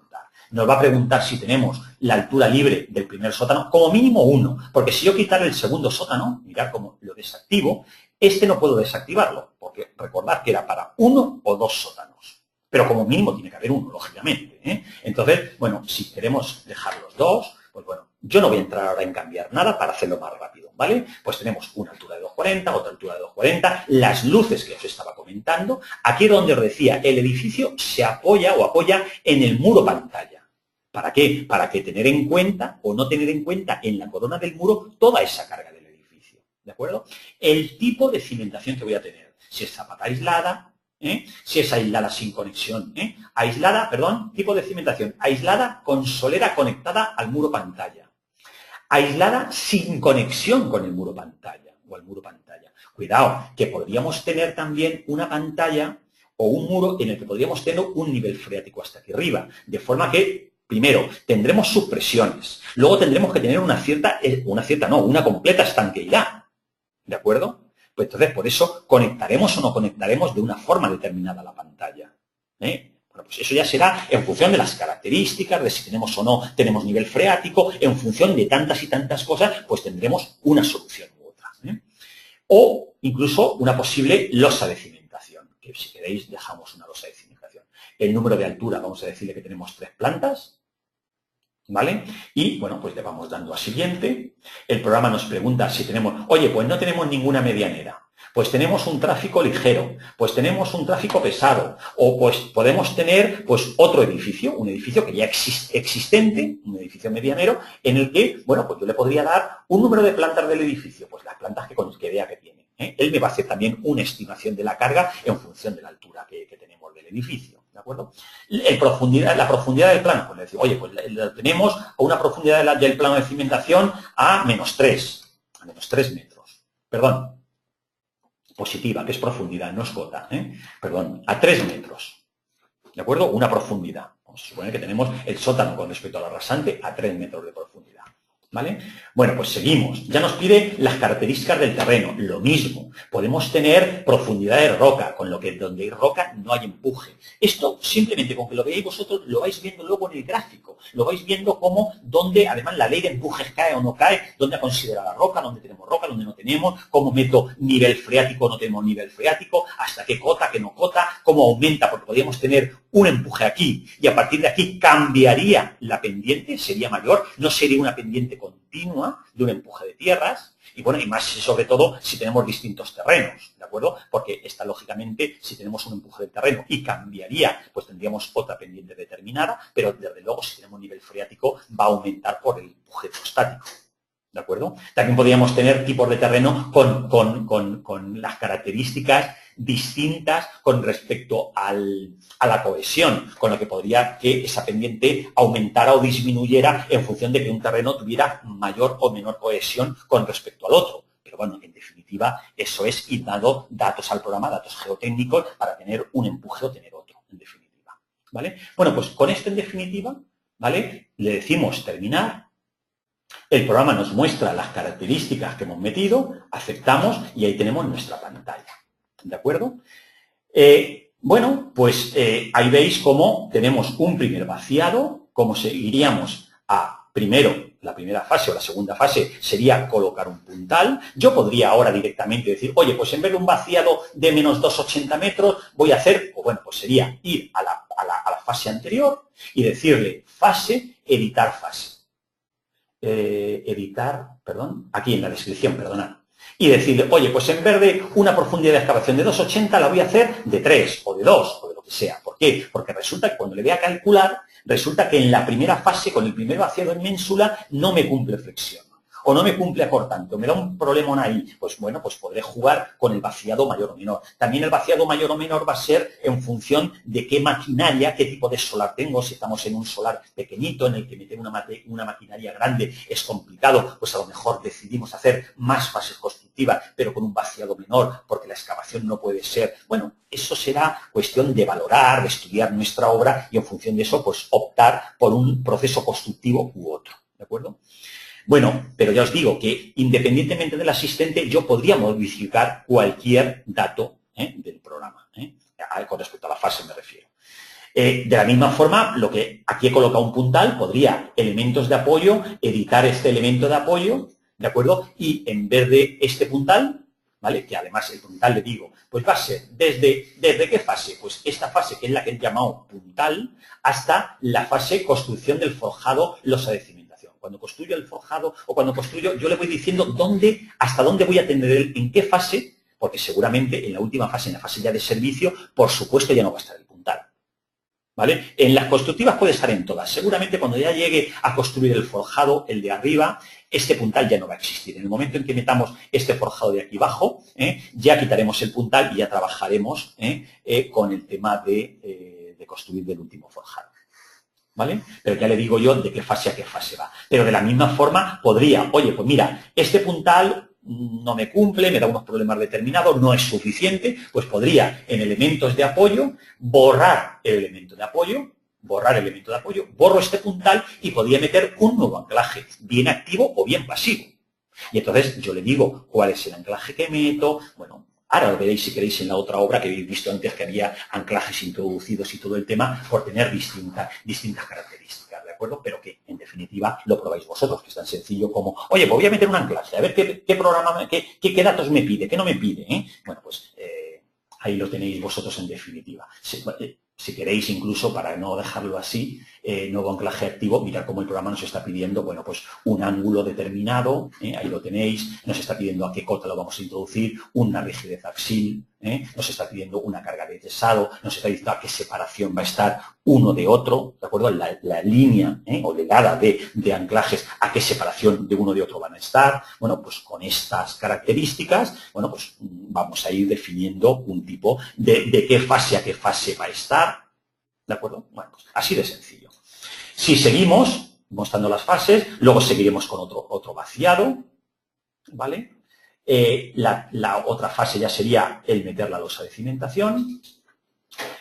Nos va a preguntar si tenemos la altura libre del primer sótano, como mínimo 1, porque si yo quitar el segundo sótano, mirad cómo lo desactivo, este no puedo desactivarlo, porque recordad que era para 1 o 2 sótanos, pero como mínimo tiene que haber 1, lógicamente. Entonces, bueno, si queremos dejar los 2, pues bueno, yo no voy a entrar ahora en cambiar nada para hacerlo más rápido, ¿vale? Pues tenemos una altura de 2,40, otra altura de 2,40, las luces que os estaba comentando, aquí donde os decía, el edificio se apoya en el muro pantalla. ¿Para qué? Para que tener en cuenta o no tener en cuenta en la corona del muro toda esa carga del edificio, ¿de acuerdo? El tipo de cimentación que voy a tener, si es zapata aislada, si es aislada sin conexión, tipo de cimentación, aislada con solera conectada al muro pantalla, aislada sin conexión con el muro pantalla o al muro pantalla. Cuidado, que podríamos tener también una pantalla o un muro en el que podríamos tener un nivel freático hasta aquí arriba, de forma que primero, tendremos subpresiones. Luego tendremos que tener una completa estanqueidad. ¿De acuerdo? Pues entonces, por eso, conectaremos o no conectaremos de una forma determinada la pantalla. Bueno, pues eso ya será en función de las características, de si tenemos o no tenemos nivel freático, en función de tantas y tantas cosas, pues tendremos una solución u otra. O incluso una posible losa de cimentación, que si queréis dejamos una losa de cimentación. El número de altura, vamos a decirle que tenemos 3 plantas, ¿vale? Y, bueno, pues le vamos dando a siguiente. El programa nos pregunta si tenemos, oye, pues no tenemos ninguna medianera. Pues tenemos un tráfico ligero, pues tenemos un tráfico pesado, o pues podemos tener pues otro edificio, un edificio que ya existente, un edificio medianero, en el que, bueno, pues yo le podría dar un número de plantas del edificio, pues las plantas que vea que tiene. Él me va a hacer también una estimación de la carga en función de la altura que tenemos del edificio, ¿de acuerdo? La profundidad del plano, pues le decimos, oye, pues lo tenemos a una profundidad del plano de cimentación a -3 metros. Perdón, positiva, que es profundidad, no es cota, perdón, a 3 metros. ¿De acuerdo? Una profundidad. Vamos a suponer que tenemos el sótano con respecto a la rasante a 3 metros de profundidad. ¿Vale? Bueno, pues seguimos. Ya nos pide las características del terreno. Lo mismo. Podemos tener profundidad de roca, con lo que donde hay roca no hay empuje. Esto simplemente con que lo veáis vosotros lo vais viendo luego en el gráfico. Lo vais viendo como donde, además, la ley de empujes cae o no cae, dónde ha considerado la roca, dónde tenemos roca, dónde no tenemos, cómo meto nivel freático o no tenemos nivel freático, hasta qué cota, qué no cota, cómo aumenta, porque podríamos tener un empuje aquí y a partir de aquí cambiaría la pendiente, sería mayor, no sería una pendiente continua de un empuje de tierras y bueno, y más sobre todo si tenemos distintos terrenos, ¿de acuerdo? Porque esta lógicamente, si tenemos un empuje del terreno y cambiaría, pues tendríamos otra pendiente determinada, pero desde luego si tenemos nivel freático va a aumentar por el empuje hidrostático. ¿De acuerdo? También podríamos tener tipos de terreno con las características distintas con respecto a la cohesión, con lo que podría que esa pendiente aumentara o disminuyera en función de que un terreno tuviera mayor o menor cohesión con respecto al otro. Pero bueno, en definitiva, eso es ir dando datos al programa, datos geotécnicos, para tener un empuje o tener otro, en definitiva. ¿Vale? Bueno, pues con esto en definitiva, ¿vale? Le decimos terminar. El programa nos muestra las características que hemos metido, aceptamos y ahí tenemos nuestra pantalla. ¿De acuerdo? Bueno, pues ahí veis cómo tenemos un primer vaciado, cómo seguiríamos a primero, la primera fase o la segunda fase sería colocar un puntal. Yo podría ahora directamente decir, oye, pues en vez de un vaciado de menos 2,80 metros, voy a hacer, o bueno, pues sería ir a la fase anterior y decirle fase, editar fase. Aquí en la descripción, perdonad, y decirle, oye, pues en vez de una profundidad de excavación de 2,80 la voy a hacer de 3 o de 2 o de lo que sea. ¿Por qué? Porque resulta que cuando le voy a calcular, resulta que en la primera fase, con el primer vaciado en ménsula, no me cumple flexión. O no me cumple acortante, o me da un problema ahí, pues bueno, pues podré jugar con el vaciado mayor o menor. También el vaciado mayor o menor va a ser en función de qué maquinaria, qué tipo de solar tengo. Si estamos en un solar pequeñito, en el que meter una maquinaria grande es complicado, pues a lo mejor decidimos hacer más fases constructivas, pero con un vaciado menor, porque la excavación no puede ser. Bueno, eso será cuestión de valorar, de estudiar nuestra obra y en función de eso, pues optar por un proceso constructivo u otro, ¿de acuerdo? Bueno, pero ya os digo que independientemente del asistente, yo podría modificar cualquier dato del programa, con respecto a la fase me refiero. De la misma forma, lo que aquí he colocado un puntal, podría elementos de apoyo, editar este elemento de apoyo, ¿de acuerdo? Y en vez de este puntal, ¿vale? Que además el puntal le digo, pues va a ser ¿desde qué fase? Pues esta fase, que es la que he llamado puntal, hasta la fase construcción del forjado losa de cimentación. Cuando construyo el forjado o cuando construyo, yo le voy diciendo hasta dónde voy a tener, en qué fase, porque seguramente en la última fase, en la fase ya de servicio, por supuesto ya no va a estar el puntal. ¿Vale? En las constructivas puede estar en todas. Seguramente cuando ya llegue a construir el forjado, el de arriba, este puntal ya no va a existir. En el momento en que metamos este forjado de aquí abajo, ya quitaremos el puntal y ya trabajaremos con el tema de construir del último forjado. ¿Vale? Pero ya le digo yo de qué fase a qué fase va. Pero de la misma forma podría, oye, pues mira, este puntal no me cumple, me da unos problemas determinados, no es suficiente, pues podría en elementos de apoyo borrar el elemento de apoyo, borro este puntal y podría meter un nuevo anclaje, bien activo o bien pasivo. Y entonces yo le digo cuál es el anclaje que meto, bueno, ahora lo veréis si queréis en la otra obra que habéis visto antes que había anclajes introducidos y todo el tema por tener distintas características, ¿de acuerdo? Pero que en definitiva lo probáis vosotros, que es tan sencillo como, oye, pues voy a meter un anclaje, a ver qué programa, qué datos me pide, qué no me pide, Bueno, pues ahí lo tenéis vosotros en definitiva. Si queréis incluso, para no dejarlo así, nuevo anclaje activo, mirad cómo el programa nos está pidiendo, bueno, pues un ángulo determinado, ahí lo tenéis, nos está pidiendo a qué cota lo vamos a introducir, una rigidez axil, nos está pidiendo una carga de yesado, nos está diciendo a qué separación va a estar uno de otro, ¿de acuerdo? La línea o legada de anclajes, a qué separación de uno de otro van a estar. Bueno, pues con estas características, bueno, pues vamos a ir definiendo un tipo de qué fase a qué fase va a estar, ¿de acuerdo? Bueno, pues así de sencillo. Si seguimos mostrando las fases, luego seguiremos con otro vaciado, ¿vale? La otra fase ya sería el meter la losa de cimentación.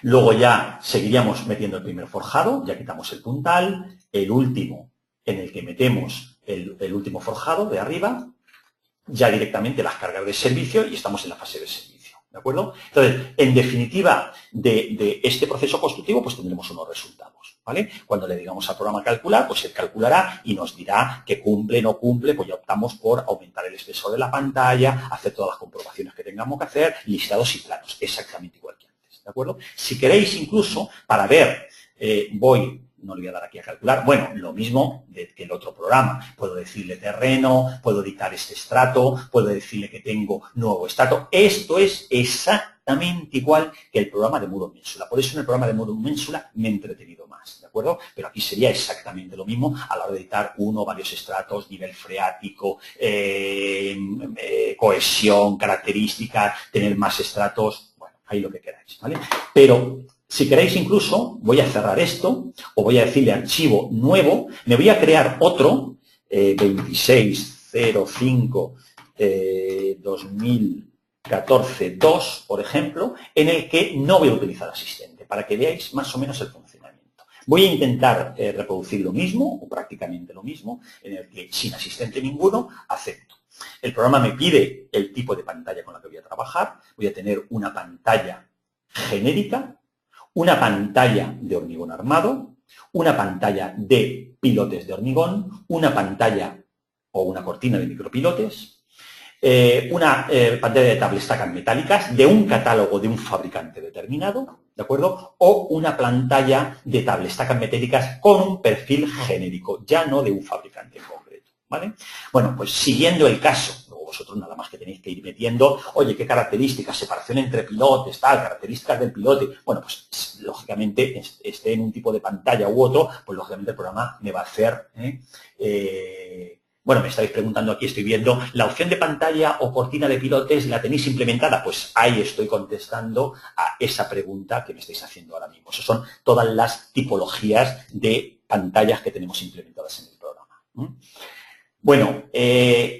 Luego ya seguiríamos metiendo el primer forjado, ya quitamos el puntal, el último en el que metemos el último forjado de arriba, ya directamente las cargas de servicio y estamos en la fase de servicio, ¿de acuerdo? Entonces, en definitiva, de este proceso constructivo, pues tendremos unos resultados, ¿vale? Cuando le digamos al programa calcular, pues él calculará y nos dirá que cumple, no cumple, pues ya optamos por aumentar el espesor de la pantalla, hacer todas las comprobaciones que tengamos que hacer, listados y planos, exactamente igual que antes, ¿de acuerdo? Si queréis incluso, para ver, no le voy a dar aquí a calcular, bueno, lo mismo que el otro programa. Puedo decirle terreno, puedo editar este estrato, puedo decirle que tengo nuevo estrato. Esto es exactamente igual que el programa de Muro Ménsula. Por eso en el programa de Muro Ménsula me he entretenido más, ¿de acuerdo? Pero aquí sería exactamente lo mismo a la hora de editar uno, varios estratos, nivel freático, cohesión, características, tener más estratos, bueno, ahí lo que queráis, ¿vale? Pero si queréis incluso, voy a cerrar esto, o voy a decirle archivo nuevo, me voy a crear otro, 2605 2014-2, por ejemplo, en el que no voy a utilizar asistente, para que veáis más o menos el funcionamiento. Voy a intentar reproducir lo mismo, o prácticamente lo mismo, en el que sin asistente ninguno, acepto. El programa me pide el tipo de pantalla con la que voy a trabajar. Voy a tener una pantalla genérica, una pantalla de hormigón armado, una pantalla de pilotes de hormigón, una pantalla o una cortina de micropilotes, una pantalla de tablestacas metálicas de un catálogo de un fabricante determinado, ¿de acuerdo? O una pantalla de tablestacas metálicas con un perfil genérico, ya no de un fabricante en concreto, ¿vale? Bueno, pues siguiendo el caso, vosotros nada más que tenéis que ir metiendo, oye, qué características, separación entre pilotes, tal, características del pilote. Bueno, pues lógicamente, esté en un tipo de pantalla u otro, pues lógicamente el programa me va a hacer, bueno, me estáis preguntando aquí, estoy viendo, ¿la opción de pantalla o cortina de pilotes la tenéis implementada? Pues ahí estoy contestando a esa pregunta que me estáis haciendo ahora mismo. Esas son todas las tipologías de pantallas que tenemos implementadas en el programa. Bueno,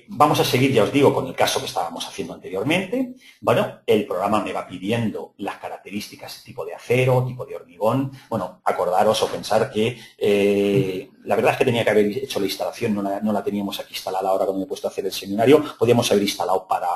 vamos a seguir, ya os digo, con el caso que estábamos haciendo anteriormente. Bueno, el programa me va pidiendo las características, tipo de acero, tipo de hormigón. Bueno, acordaros o pensar que la verdad es que tenía que haber hecho la instalación, no la teníamos aquí instalada ahora cuando me he puesto a hacer el seminario. Podíamos haber instalado para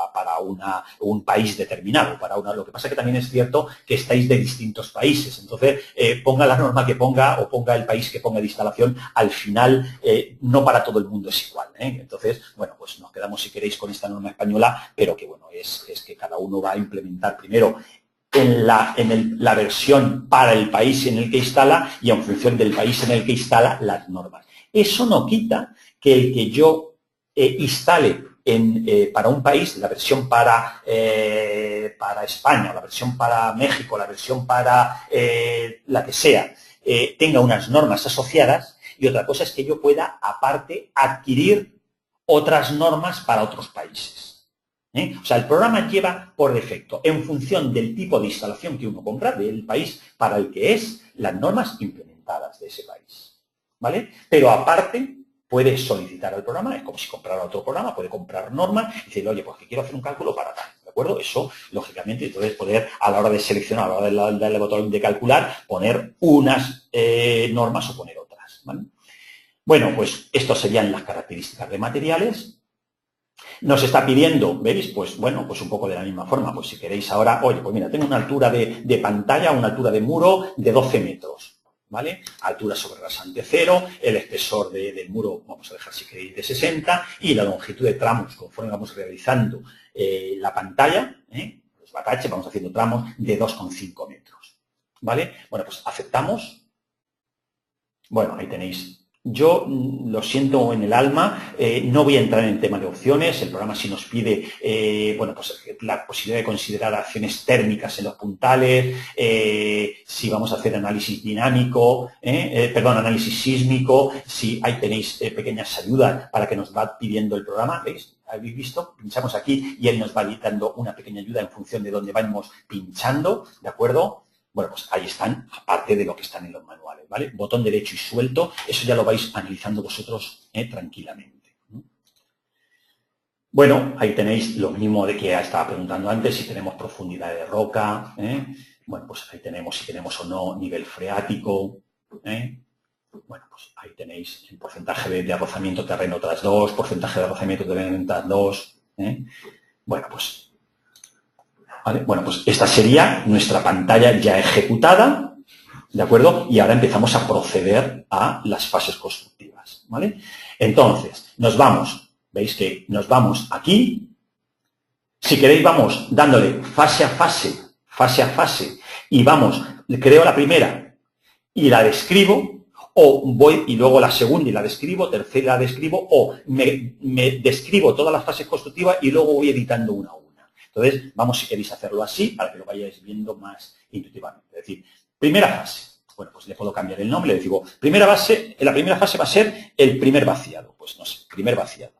un país determinado. Lo que pasa es que también es cierto que estáis de distintos países. Entonces, ponga la norma que ponga o ponga el país que ponga de instalación, al final no para todo el mundo es igual. Entonces, bueno, pues nos quedamos, si queréis, con esta norma española, pero que, bueno, es que cada uno va a implementar primero en la versión para el país en el que instala y en función del país en el que instala las normas. Eso no quita que el que yo instale para un país, la versión para España, la versión para México, la versión para la que sea, tenga unas normas asociadas. Y otra cosa es que yo pueda, aparte, adquirir otras normas para otros países. O sea, el programa lleva por defecto, en función del tipo de instalación que uno compra, del país para el que es, las normas implementadas de ese país. ¿Vale? Pero aparte, puede solicitar al programa, es como si comprara otro programa, puede comprar normas y decirle, oye, pues que quiero hacer un cálculo para tal. ¿De acuerdo? Eso, lógicamente, entonces poder, a la hora de seleccionar, a la hora de darle el botón de calcular, poner unas normas o poner otras. ¿Vale? Bueno, pues estas serían las características de materiales. Nos está pidiendo, ¿veis? Pues bueno, pues un poco de la misma forma. Pues si queréis ahora, oye, pues mira, tengo una altura de pantalla, una altura de muro de 12 metros, ¿vale? Altura sobre rasante cero, el espesor del muro, vamos a dejar si queréis de 60, y la longitud de tramos, conforme vamos realizando la pantalla, los bataches, vamos haciendo tramos de 2,5 metros, ¿vale? Bueno, pues aceptamos. Bueno, ahí tenéis. Yo lo siento en el alma, no voy a entrar en el tema de opciones, el programa sí nos pide, bueno, pues la posibilidad de considerar acciones térmicas en los puntales, si vamos a hacer análisis dinámico, análisis sísmico, si ahí tenéis pequeñas ayudas para que nos va pidiendo el programa, ¿veis? ¿Habéis visto? Pinchamos aquí y él nos va dando una pequeña ayuda en función de dónde vamos pinchando, ¿de acuerdo? Bueno, pues ahí están, aparte de lo que están en los manuales, ¿vale? Botón derecho y suelto, eso ya lo vais analizando vosotros tranquilamente. Bueno, ahí tenéis lo mismo de que ya estaba preguntando antes, si tenemos profundidad de roca, bueno, pues ahí tenemos si tenemos o no nivel freático, bueno, pues ahí tenéis el porcentaje de rozamiento terreno tras 2, porcentaje de rozamiento terreno tras 2, bueno, pues, ¿vale? Bueno, pues esta sería nuestra pantalla ya ejecutada, ¿de acuerdo? Y ahora empezamos a proceder a las fases constructivas, ¿vale? Entonces, nos vamos. Veis que nos vamos aquí. Si queréis, vamos dándole fase a fase, y vamos, creo la primera y la describo, o voy y luego la segunda y la describo, tercera y la describo, o me describo todas las fases constructivas y luego voy editando una a una. Entonces, vamos, si queréis hacerlo así, para que lo vayáis viendo más intuitivamente. Es decir, primera fase. Bueno, pues le puedo cambiar el nombre, le digo, la primera fase va a ser el primer vaciado. Pues no sé, primer vaciado.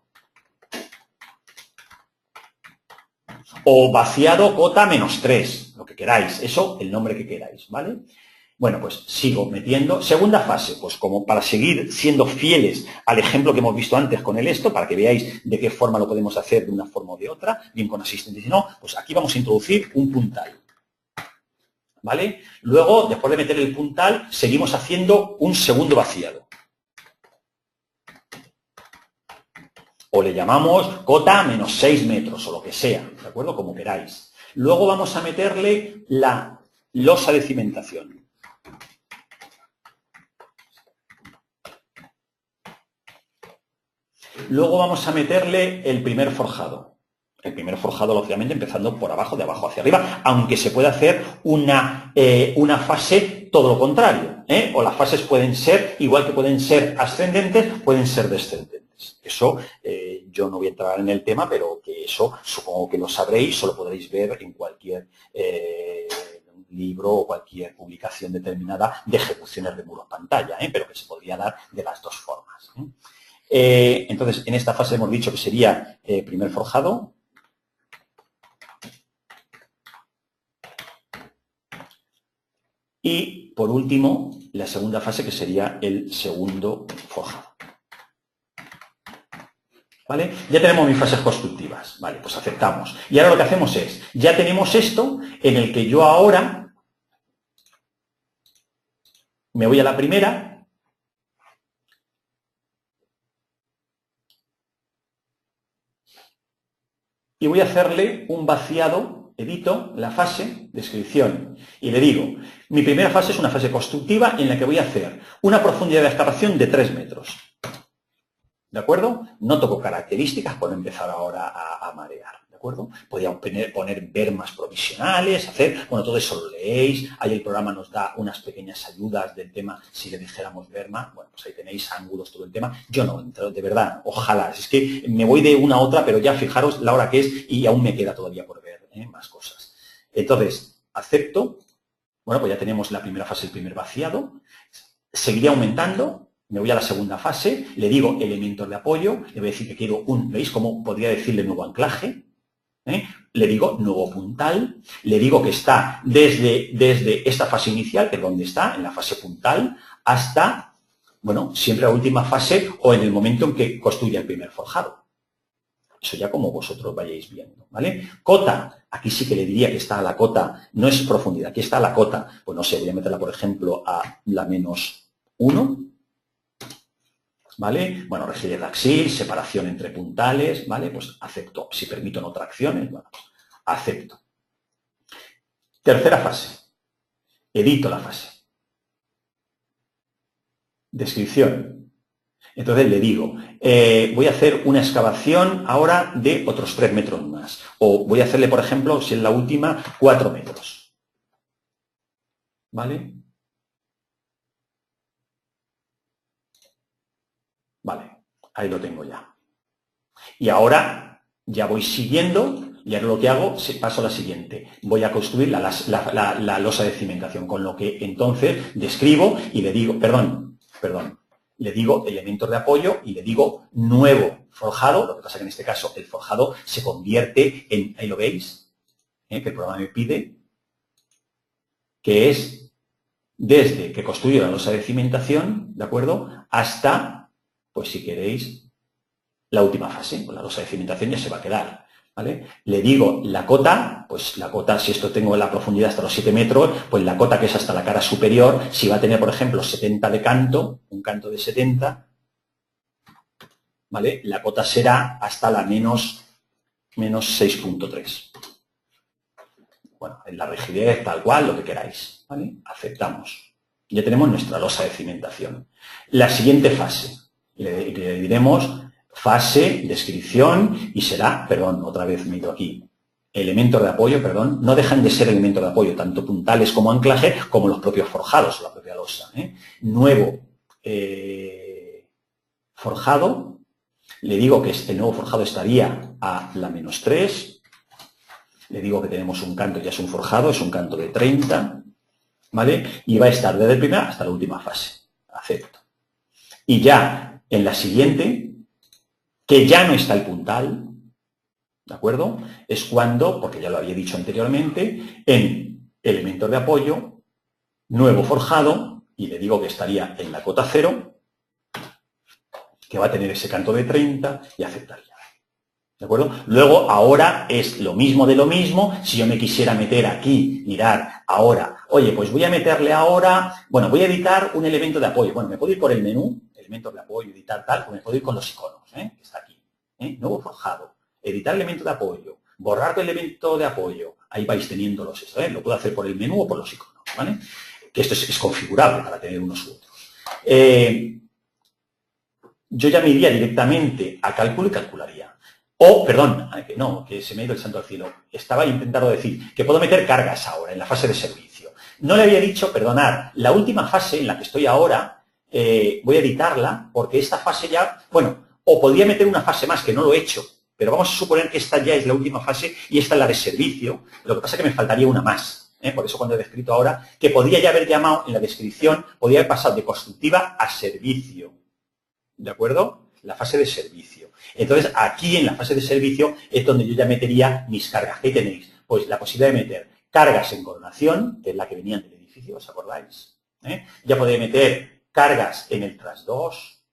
O vaciado cota -3, lo que queráis, eso, el nombre que queráis, ¿vale? Bueno, pues sigo metiendo. Segunda fase, pues como para seguir siendo fieles al ejemplo que hemos visto antes con el esto, para que veáis de qué forma lo podemos hacer de una forma o de otra, bien con asistente, si no, pues aquí vamos a introducir un puntal, ¿vale? Luego, después de meter el puntal, seguimos haciendo un segundo vaciado. O le llamamos cota -6 metros o lo que sea, ¿de acuerdo? Como queráis. Luego vamos a meterle la losa de cimentación. Luego vamos a meterle el primer forjado. El primer forjado, lógicamente, empezando por abajo, de abajo hacia arriba, aunque se puede hacer una fase todo lo contrario, o las fases pueden ser, igual que pueden ser ascendentes, pueden ser descendentes. Eso, yo no voy a entrar en el tema, pero que eso supongo que lo sabréis o lo podréis ver en cualquier libro o cualquier publicación determinada de ejecuciones de muro en pantalla, pero que se podría dar de las dos formas. Entonces, en esta fase hemos dicho que sería primer forjado. Y, por último, la segunda fase, que sería el segundo forjado. ¿Vale? Ya tenemos mis fases constructivas. Vale, pues aceptamos. Y ahora lo que hacemos es, ya tenemos esto en el que yo ahora me voy a la primera. Y voy a hacerle un vaciado, edito la fase, descripción, y le digo, mi primera fase es una fase constructiva en la que voy a hacer una profundidad de excavación de 3 metros. ¿De acuerdo? No toco características por empezar ahora a marear. ¿De acuerdo? Podríamos poner bermas provisionales, bueno, todo eso lo leéis. Ahí el programa nos da unas pequeñas ayudas del tema, si le dijéramos berma. Bueno, pues ahí tenéis ángulos, todo el tema. Yo no entro, de verdad, ojalá. Es que me voy de una a otra, pero ya fijaros la hora que es y aún me queda todavía por ver más cosas. Entonces, acepto. Bueno, pues ya tenemos la primera fase, el primer vaciado. Seguiré aumentando. Me voy a la segunda fase, le digo elementos de apoyo, le voy a decir que quiero ¿veis cómo podría decirle nuevo anclaje? Le digo nuevo puntal, le digo que está desde esta fase inicial, que es donde está, en la fase puntal, hasta, bueno, siempre la última fase o en el momento en que construya el primer forjado. Eso ya como vosotros vayáis viendo, ¿vale? Cota, aquí sí que le diría que está la cota, no es profundidad, aquí está la cota, pues no sé, voy a meterla, por ejemplo, a la -1, ¿vale? Bueno, rigidez axial, separación entre puntales, ¿vale? Pues acepto. Si permito no tracciones, bueno, pues acepto. Tercera fase. Edito la fase. Descripción. Entonces le digo, voy a hacer una excavación ahora de otros 3 metros más. O voy a hacerle, por ejemplo, si es la última, 4 metros. ¿Vale? Vale, ahí lo tengo ya. Y ahora ya voy siguiendo, y ahora lo que hago, paso a la siguiente. Voy a construir la losa de cimentación, con lo que entonces describo y le digo, perdón, le digo elementos de apoyo y le digo nuevo forjado. Lo que pasa es que en este caso el forjado se convierte en, ahí lo veis, que el programa me pide, que es desde que construyo la losa de cimentación, ¿de acuerdo? Hasta, pues si queréis, la última fase, pues la losa de cimentación ya se va a quedar, ¿vale? Le digo la cota, pues la cota, si esto tengo la profundidad hasta los 7 metros, pues la cota que es hasta la cara superior, si va a tener, por ejemplo, 70 de canto, un canto de 70, ¿vale? La cota será hasta la menos 6.3. Bueno, en la rigidez, tal cual, lo que queráis, ¿vale? Aceptamos. Ya tenemos nuestra losa de cimentación. La siguiente fase, le diremos fase, descripción, y será, perdón, otra vez me he ido aquí, elementos de apoyo, perdón, no dejan de ser elementos de apoyo, tanto puntales como anclaje, como los propios forjados, la propia losa, ¿eh? Nuevo forjado, le digo que este nuevo forjado estaría a la menos 3, le digo que tenemos un canto, ya es un forjado, es un canto de 30, ¿vale? Y va a estar desde la primera hasta la última fase. Acepto. Y ya en la siguiente, que ya no está el puntal, ¿de acuerdo? Es cuando, porque ya lo había dicho anteriormente, en elementos de apoyo, nuevo forjado, y le digo que estaría en la cota 0, que va a tener ese canto de 30 y aceptaría. ¿De acuerdo? Luego, ahora es lo mismo de lo mismo. Si yo me quisiera meter aquí, mirar, ahora, oye, pues voy a meterle ahora, bueno, voy a editar un elemento de apoyo. Bueno, me puedo ir por el menú, elementos de apoyo, editar tal, o me puedo ir con los iconos, que está aquí. Nuevo forjado, editar elemento de apoyo, borrar el elemento de apoyo. Ahí vais teniéndolos esto, Lo puedo hacer por el menú o por los iconos, ¿vale? Que esto es configurable para tener unos u otros. Yo ya me iría directamente a cálculo y calcularía. O, perdón, no, que se me ha ido el santo al cielo. Estaba intentando decir que puedo meter cargas ahora, en la fase de servicio. No le había dicho, perdonad, la última fase en la que estoy ahora, voy a editarla, porque esta fase ya, bueno, o podría meter una fase más, que no lo he hecho, pero vamos a suponer que esta ya es la última fase y esta es la de servicio. Lo que pasa es que me faltaría una más. Por eso cuando he descrito ahora, que podría ya haber llamado en la descripción, podría haber pasado de constructiva a servicio. ¿De acuerdo? La fase de servicio. Entonces, aquí en la fase de servicio es donde yo ya metería mis cargas. ¿Qué tenéis? Pues la posibilidad de meter cargas en coronación, que es la que venían del edificio, ¿os acordáis? Ya podéis meter cargas en el tras 2.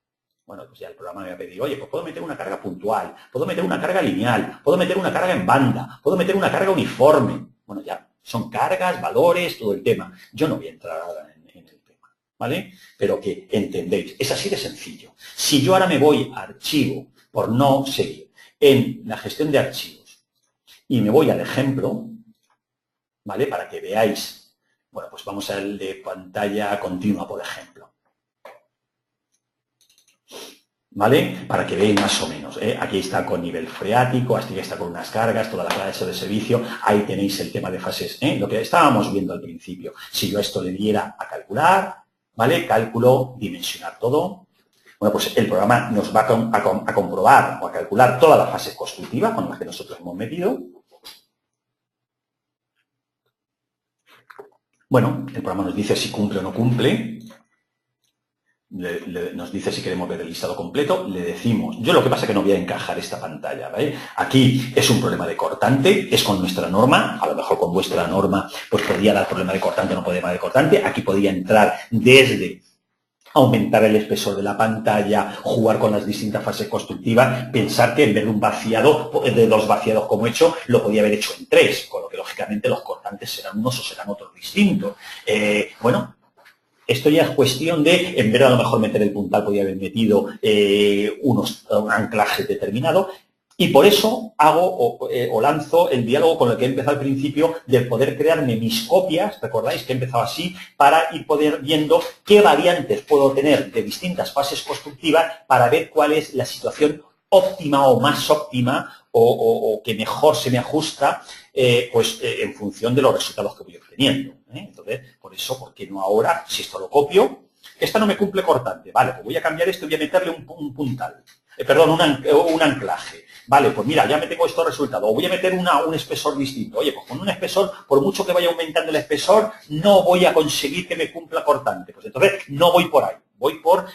Bueno, pues ya el programa me ha pedido, oye, pues puedo meter una carga puntual, puedo meter una carga lineal, puedo meter una carga en banda, puedo meter una carga uniforme. Bueno, ya son cargas, valores, todo el tema. Yo no voy a entrar ahora en el tema, ¿vale? Pero que entendéis, es así de sencillo. Si yo ahora me voy a archivo, por no seguir, en la gestión de archivos, y me voy al ejemplo, ¿vale? Para que veáis, bueno, pues vamos al de pantalla continua, por ejemplo. ¿Vale? Para que veáis más o menos. Aquí está con nivel freático, aquí está con unas cargas, toda la clase de servicio. Ahí tenéis el tema de fases, lo que estábamos viendo al principio. Si yo a esto le diera a calcular, ¿vale? Cálculo, dimensionar todo. Bueno, pues el programa nos va a comprobar o a calcular toda la fase constructiva con la que nosotros hemos metido. Bueno, el programa nos dice si cumple o no cumple. Nos dice si queremos ver el listado completo, le decimos, yo lo que pasa es que no voy a encajar esta pantalla, ¿vale? Aquí es un problema de cortante, es con nuestra norma, a lo mejor con vuestra norma pues podría dar problema de cortante o no problema de cortante, aquí podría entrar desde aumentar el espesor de la pantalla, jugar con las distintas fases constructivas, pensar que en vez de un vaciado, de 2 vaciados como he hecho, lo podía haber hecho en 3, con lo que lógicamente los cortantes serán unos o serán otros distintos. Bueno, esto ya es cuestión de, en vez de a lo mejor meter el puntal, podía haber metido un anclaje determinado. Y por eso hago o lanzo el diálogo con el que he empezado al principio de poder crearme mis copias, recordáis que he empezado así, para ir poder viendo qué variantes puedo tener de distintas fases constructivas para ver cuál es la situación óptima o más óptima o que mejor se me ajusta en función de los resultados que voy obteniendo. Entonces, por eso, ¿por qué no ahora? Si esto lo copio, esta no me cumple cortante, vale, pues voy a cambiar esto y voy a meterle un puntal, perdón, un anclaje. Vale, pues mira, ya me tengo estos resultados. O voy a meter un espesor distinto. Oye, pues con un espesor, por mucho que vaya aumentando el espesor, no voy a conseguir que me cumpla cortante. Pues entonces no voy por ahí, voy por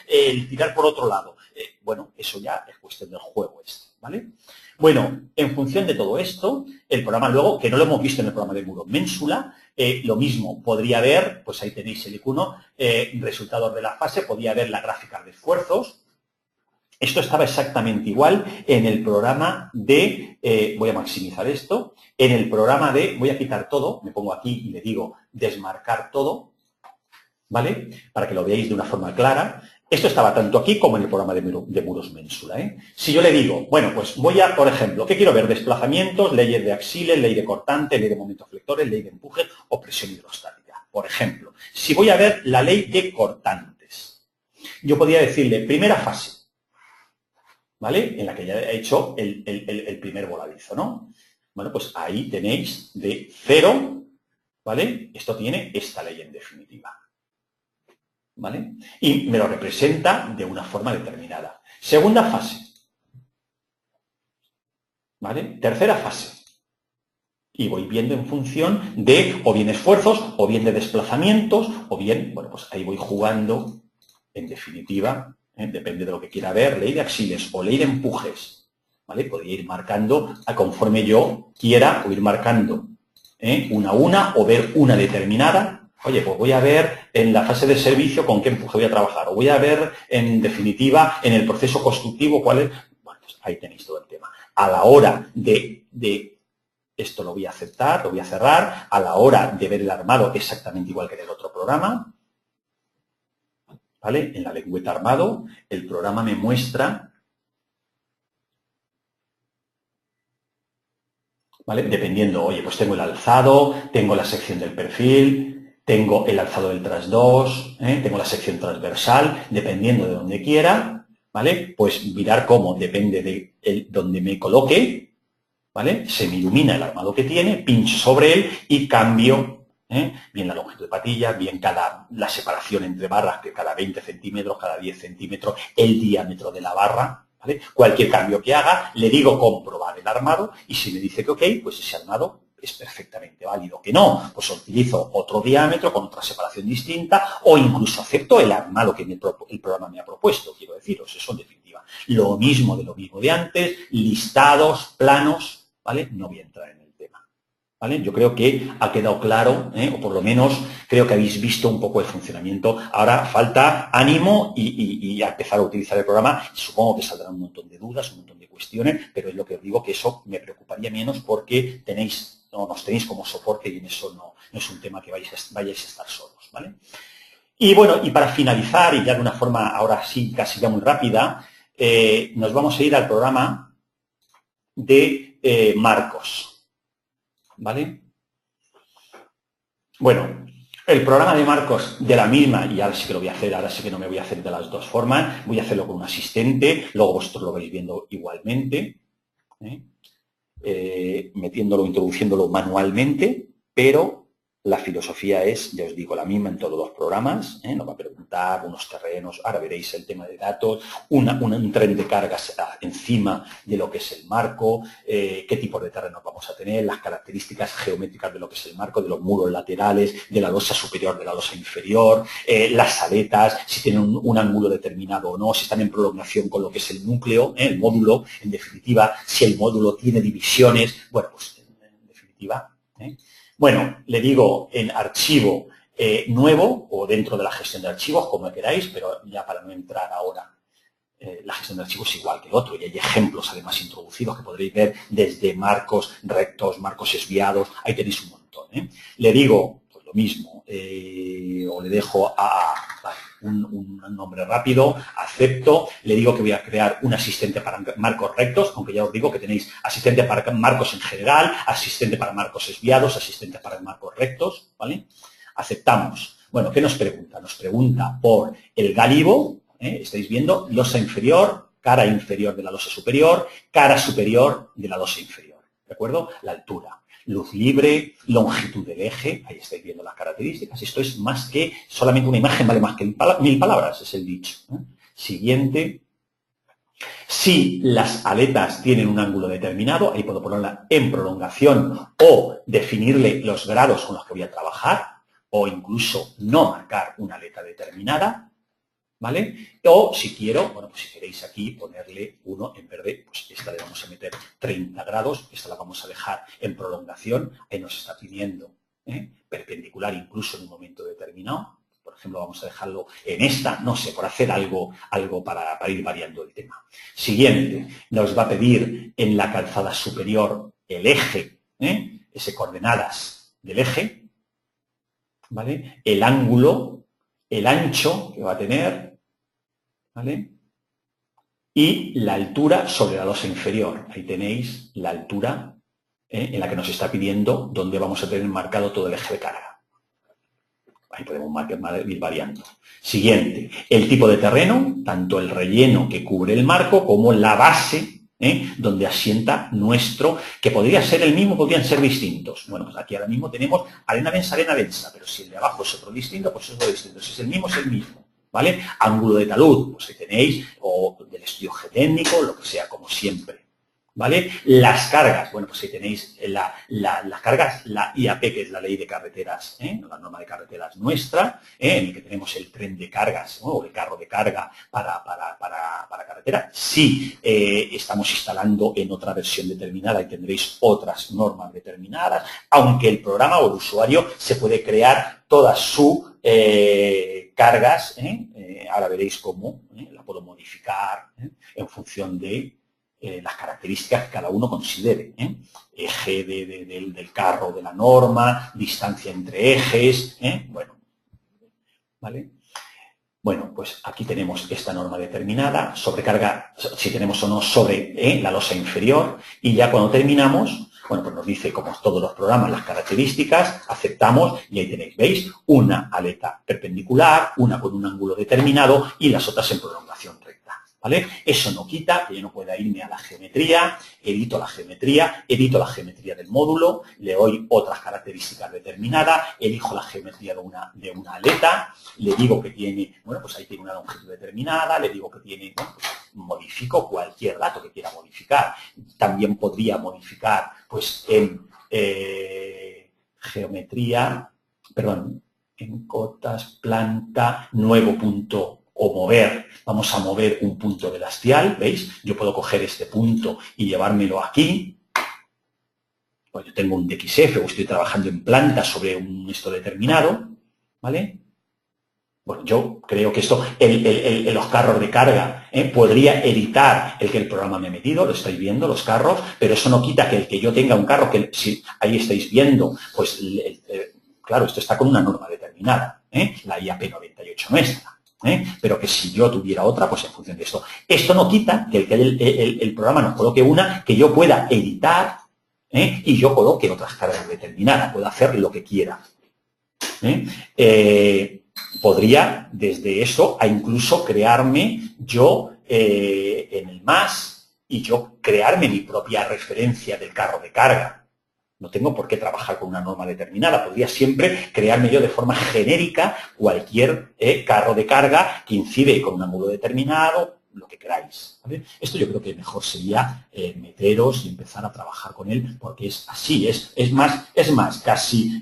tirar por otro lado. Bueno, eso ya es cuestión del juego este, ¿vale? Bueno, en función de todo esto, el programa luego, que no lo hemos visto en el programa de Muro Ménsula, lo mismo, podría haber, pues ahí tenéis el icono, resultados de la fase, podría haber la gráfica de esfuerzos, Esto estaba exactamente igual en el programa de, voy a maximizar esto, en el programa de, voy a quitar todo, me pongo aquí y le digo desmarcar todo, ¿vale? Para que lo veáis de una forma clara. Esto estaba tanto aquí como en el programa de muros Ménsula, ¿eh? Si yo le digo, bueno, pues voy a, por ejemplo, ¿qué quiero ver? Desplazamientos, leyes de axiles, ley de cortante, ley de momentos flectores, ley de empuje o presión hidrostática. Por ejemplo, si voy a ver la ley de cortantes, yo podría decirle primera fase, ¿vale? En la que ya he hecho el primer voladizo, ¿no? Bueno, pues ahí tenéis de 0, ¿vale? Esto tiene esta ley en definitiva, ¿vale? Y me lo representa de una forma determinada. Segunda fase, ¿vale? Tercera fase. Y voy viendo en función de o bien esfuerzos, o bien de desplazamientos, o bien, bueno, pues ahí voy jugando, en definitiva, depende de lo que quiera ver, ley de axiles o ley de empujes, ¿vale? Podría ir marcando conforme yo quiera, o ir marcando una a una, o ver una determinada. Oye, pues voy a ver en la fase de servicio con qué empuje voy a trabajar, o voy a ver, en definitiva, en el proceso constructivo cuál es. Bueno, pues ahí tenéis todo el tema. A la hora de esto lo voy a aceptar, lo voy a cerrar, a la hora de ver el armado exactamente igual que en el otro programa, ¿vale? En la lengüeta armado, el programa me muestra, ¿vale? Dependiendo, oye, pues tengo el alzado, tengo la sección del perfil, tengo el alzado del trasdos, tengo la sección transversal, dependiendo de donde quiera, ¿vale? Pues mirar cómo, depende de donde me coloque, ¿vale? Se me ilumina el armado que tiene, pincho sobre él y cambio, bien la longitud de patilla, bien la separación entre barras, que cada 20 centímetros, cada 10 centímetros, el diámetro de la barra, ¿vale? Cualquier cambio que haga, le digo comprobar el armado y si me dice que ok, pues ese armado es perfectamente válido. Que no, pues utilizo otro diámetro con otra separación distinta o incluso acepto el armado que el programa me ha propuesto, quiero deciros, eso en definitiva. Lo mismo de antes, listados, planos, ¿vale? No voy a entrar en el tema, ¿vale? Yo creo que ha quedado claro, o por lo menos creo que habéis visto un poco el funcionamiento. Ahora falta ánimo y a empezar a utilizar el programa. Supongo que saldrán un montón de dudas, un montón de cuestiones, pero es lo que os digo que eso me preocuparía menos porque nos tenéis como soporte y en eso no es un tema que vayáis a estar solos, ¿vale? Y bueno, y para finalizar, y ya de una forma ahora sí casi ya muy rápida, nos vamos a ir al programa de marcos, ¿vale? Bueno, el programa de marcos de la misma, y ahora sí que lo voy a hacer, ahora sí que no me voy a hacer de las dos formas, voy a hacerlo con un asistente, luego vosotros lo vais viendo igualmente, introduciéndolo manualmente, pero la filosofía es, ya os digo, la misma en todos los programas, nos va a preguntar unos terrenos, ahora veréis el tema de datos, un tren de cargas encima de lo que es el marco, qué tipo de terrenos vamos a tener, las características geométricas de lo que es el marco, de los muros laterales, de la losa superior, de la losa inferior, las aletas, si tienen un ángulo determinado o no, si están en prolongación con lo que es el núcleo, el módulo, en definitiva, si el módulo tiene divisiones, bueno, pues en definitiva, bueno, le digo en archivo nuevo o dentro de la gestión de archivos, como queráis, pero ya para no entrar ahora, la gestión de archivos es igual que el otro y hay ejemplos además introducidos que podréis ver desde marcos rectos, marcos esviados, ahí tenéis un montón. Le digo, pues lo mismo, o le dejo un nombre rápido, acepto, le digo que voy a crear un asistente para marcos rectos, aunque ya os digo que tenéis asistente para marcos en general, asistente para marcos esviados, asistente para marcos rectos, ¿vale? Aceptamos. Bueno, ¿qué nos pregunta? Nos pregunta por el gálibo, estáis viendo, losa inferior, cara inferior de la losa superior, cara superior de la losa inferior, ¿de acuerdo? La altura. Luz libre, longitud del eje, ahí estáis viendo las características. Esto es más que, solamente una imagen vale más que 1000 palabras, es el dicho. Siguiente. Si las aletas tienen un ángulo determinado, ahí puedo ponerla en prolongación o definirle los grados con los que voy a trabajar, o incluso no marcar una aleta determinada, ¿vale? O si quiero, bueno, pues si queréis aquí ponerle uno en verde, pues esta le vamos a meter 30 grados, esta la vamos a dejar en prolongación, ahí nos está pidiendo perpendicular incluso en un momento determinado, por ejemplo, vamos a dejarlo en esta, no sé, por hacer algo para ir variando el tema. Siguiente, nos va a pedir en la calzada superior el eje, ese coordenadas del eje, ¿vale? El ángulo, el ancho que va a tener, ¿vale? Y la altura sobre la losa inferior. Ahí tenéis la altura en la que nos está pidiendo dónde vamos a tener marcado todo el eje de carga. Ahí podemos ir variando. Siguiente, el tipo de terreno, tanto el relleno que cubre el marco como la base donde asienta nuestro, que podría ser el mismo, podrían ser distintos. Bueno, pues aquí ahora mismo tenemos arena densa, pero si el de abajo es otro distinto, pues es otro distinto. Si es el mismo, ¿vale? Ángulo de talud, pues ahí tenéis, o del estudio geotécnico, lo que sea, como siempre. ¿Vale? Las cargas, bueno, pues ahí tenéis las cargas, la IAP, que es la ley de carreteras, la norma de carreteras nuestra, en el que tenemos el tren de cargas, ¿no? O el carro de carga para carretera. Sí, estamos instalando en otra versión determinada y tendréis otras normas determinadas, aunque el programa o el usuario se puede crear todas sus cargas, ahora veréis cómo la puedo modificar en función de las características que cada uno considere. Eje del carro de la norma, distancia entre ejes, bueno, ¿vale? Bueno, pues aquí tenemos esta norma determinada, sobrecarga, si tenemos o no sobre la losa inferior, y ya cuando terminamos, bueno, pues nos dice, como todos los programas, las características, aceptamos, y ahí tenéis, ¿veis? Una aleta perpendicular, una con un ángulo determinado, y las otras en prolongación recta. ¿Vale? Eso no quita que yo no pueda irme a la geometría, edito la geometría del módulo, le doy otras características determinadas, elijo la geometría de una aleta, le digo que tiene, bueno, pues ahí tiene una longitud determinada, le digo que tiene, bueno, pues modifico cualquier dato que quiera modificar. También podría modificar, pues, en geometría, perdón, en cotas, planta, nuevo punto, o mover, vamos a mover un punto del hastial, ¿veis? Yo puedo coger este punto y llevármelo aquí. Pues yo tengo un DXF o estoy trabajando en planta sobre un esto determinado, ¿vale? Bueno, yo creo que esto, los carros de carga, podría editar el que el programa me ha metido, lo estáis viendo, los carros, pero eso no quita que el que yo tenga un carro, que si ahí estáis viendo, pues, claro, esto está con una norma determinada, la IAP 98 nuestra. Pero que si yo tuviera otra, pues en función de esto. Esto no quita que el programa nos coloque una que yo pueda editar y yo coloque otras cargas determinadas, puedo hacer lo que quiera. Podría, desde eso, a incluso crearme yo en el MAS y yo crearme mi propia referencia del carro de carga. No tengo por qué trabajar con una norma determinada. Podría siempre crearme yo de forma genérica cualquier carro de carga que incide con un ángulo determinado, lo que queráis. ¿Vale? Esto yo creo que mejor sería meteros y empezar a trabajar con él, porque es así, es más casi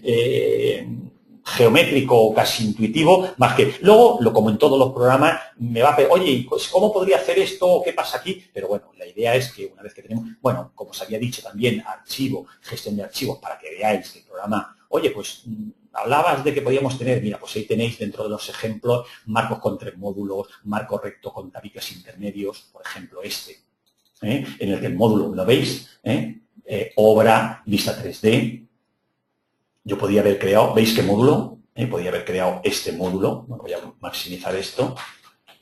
geométrico o casi intuitivo, más que luego, como en todos los programas, me va a pedir, oye, pues, ¿cómo podría hacer esto? ¿Qué pasa aquí? Pero bueno, la idea es que una vez que tenemos, bueno, como os había dicho también, archivo, gestión de archivos, para que veáis que el programa, oye, pues hablabas de que podíamos tener, mira, pues ahí tenéis dentro de los ejemplos marcos con 3 módulos, marco recto con tabiques intermedios, por ejemplo este, en el que el módulo, ¿lo veis? Obra, vista 3D. Yo podía haber creado, ¿veis qué módulo? Podía haber creado este módulo, bueno, voy a maximizar esto,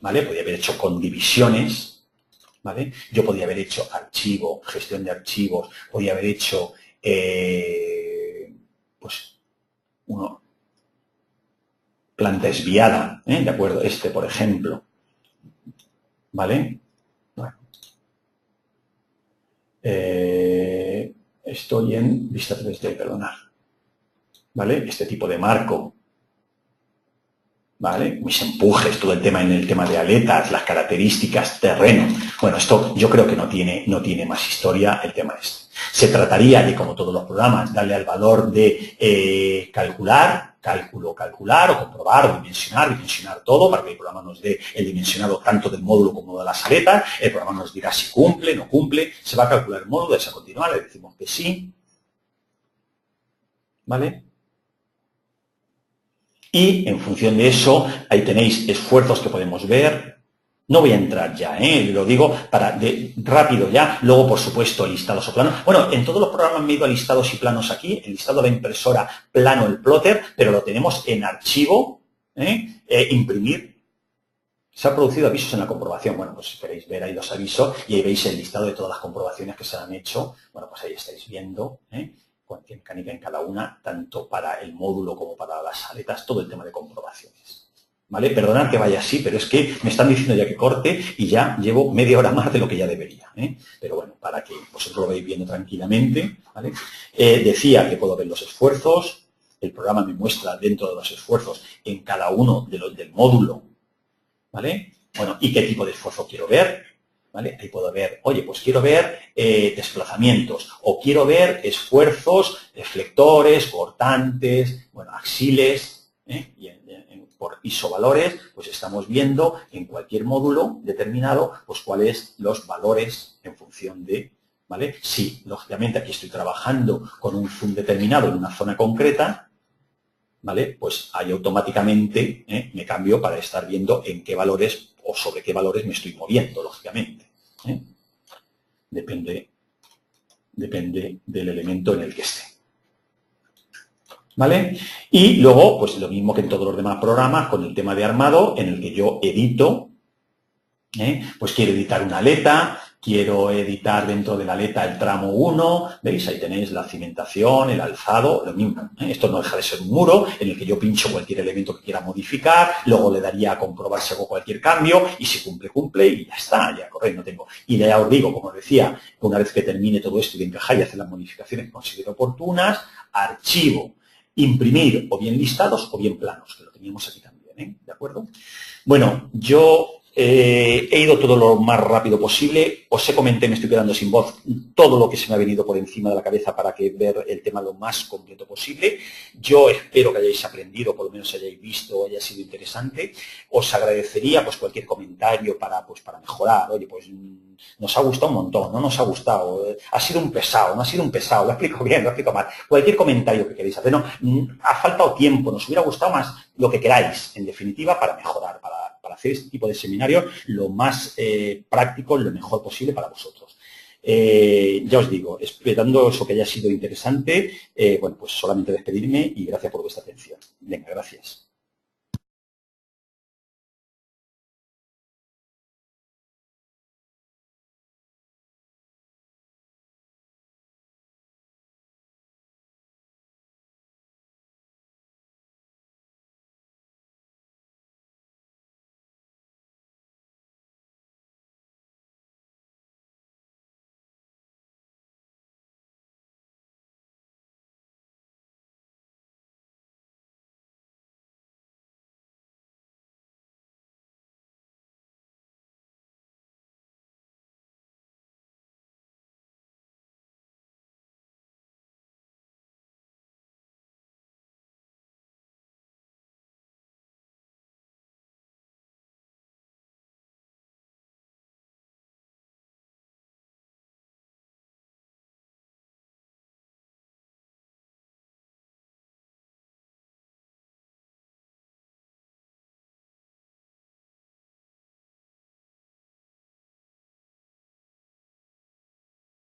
¿vale? Podía haber hecho con divisiones, ¿vale? Yo podía haber hecho archivo, gestión de archivos, podía haber hecho, pues, planta desviada, ¿de acuerdo? Este, por ejemplo, ¿vale? Bueno. Estoy en vista 3D, perdonad. ¿Vale? Este tipo de marco, ¿vale? Mis empujes, todo el tema en el tema de aletas, las características, terreno. Bueno, esto yo creo que no tiene más historia el tema este. Se trataría de, como todos los programas, darle al valor de calcular o comprobar o dimensionar todo para que el programa nos dé el dimensionado tanto del módulo como de las aletas. El programa nos dirá si cumple, no cumple. Se va a calcular el módulo, desea continuar, le decimos que sí. ¿Vale? Y en función de eso, ahí tenéis esfuerzos que podemos ver. No voy a entrar ya, lo digo rápido ya. Luego, por supuesto, listados o planos. Bueno, en todos los programas me he ido a listados y planos aquí. El listado de la impresora, plano, el plotter, pero lo tenemos en archivo, imprimir. Se han producido avisos en la comprobación. Bueno, pues si queréis ver ahí los avisos y ahí veis el listado de todas las comprobaciones que se han hecho. Bueno, pues ahí estáis viendo, cualquier mecánica en cada una, tanto para el módulo como para las aletas, todo el tema de comprobaciones. ¿Vale? Perdonad que vaya así, pero es que me están diciendo ya que corte y ya llevo media hora más de lo que ya debería. Pero bueno, para que vosotros lo veáis viendo tranquilamente. ¿Vale? Decía que puedo ver los esfuerzos. El programa me muestra dentro de los esfuerzos en cada uno del módulo. ¿Vale? Bueno, ¿y qué tipo de esfuerzo quiero ver? ¿Vale? Ahí puedo ver, oye, pues quiero ver desplazamientos o quiero ver esfuerzos, deflectores, cortantes, bueno, axiles, y por isovalores, pues estamos viendo en cualquier módulo determinado, pues cuáles los valores en función de, ¿vale? Si, lógicamente, aquí estoy trabajando con un zoom determinado en una zona concreta, ¿vale? Pues ahí automáticamente me cambio para estar viendo en qué valores o sobre qué valores me estoy moviendo, lógicamente. Depende del elemento en el que esté. ¿Vale? Y luego, pues lo mismo que en todos los demás programas, con el tema de armado, en el que yo edito, pues quiero editar una aleta, quiero editar dentro de la aleta el tramo 1, ¿veis? Ahí tenéis la cimentación, el alzado, lo mismo. Esto no deja de ser un muro en el que yo pincho cualquier elemento que quiera modificar, luego le daría a comprobar si hago cualquier cambio y si cumple, cumple y ya está, ya correcto, no tengo. Y ya os digo, como decía, una vez que termine todo esto y encajar y hacer las modificaciones que considero oportunas, archivo, imprimir o bien listados o bien planos, que lo teníamos aquí también, ¿de acuerdo? Bueno, yo he ido todo lo más rápido posible. Os comenté, me estoy quedando sin voz, todo lo que se me ha venido por encima de la cabeza para que ver el tema lo más completo posible. Yo espero que hayáis aprendido, por lo menos hayáis visto, haya sido interesante. Os agradecería pues cualquier comentario para mejorar. Oye, pues nos ha gustado un montón, no nos ha gustado, ha sido un pesado, no ha sido un pesado, lo explico bien, lo explico mal. Cualquier comentario que queréis hacer, no, ha faltado tiempo, nos hubiera gustado más, lo que queráis, en definitiva, para mejorar, para hacer este tipo de seminarios lo más práctico, lo mejor posible para vosotros. Ya os digo, esperando eso que haya sido interesante, bueno, pues solamente despedirme y gracias por vuestra atención. Venga, gracias.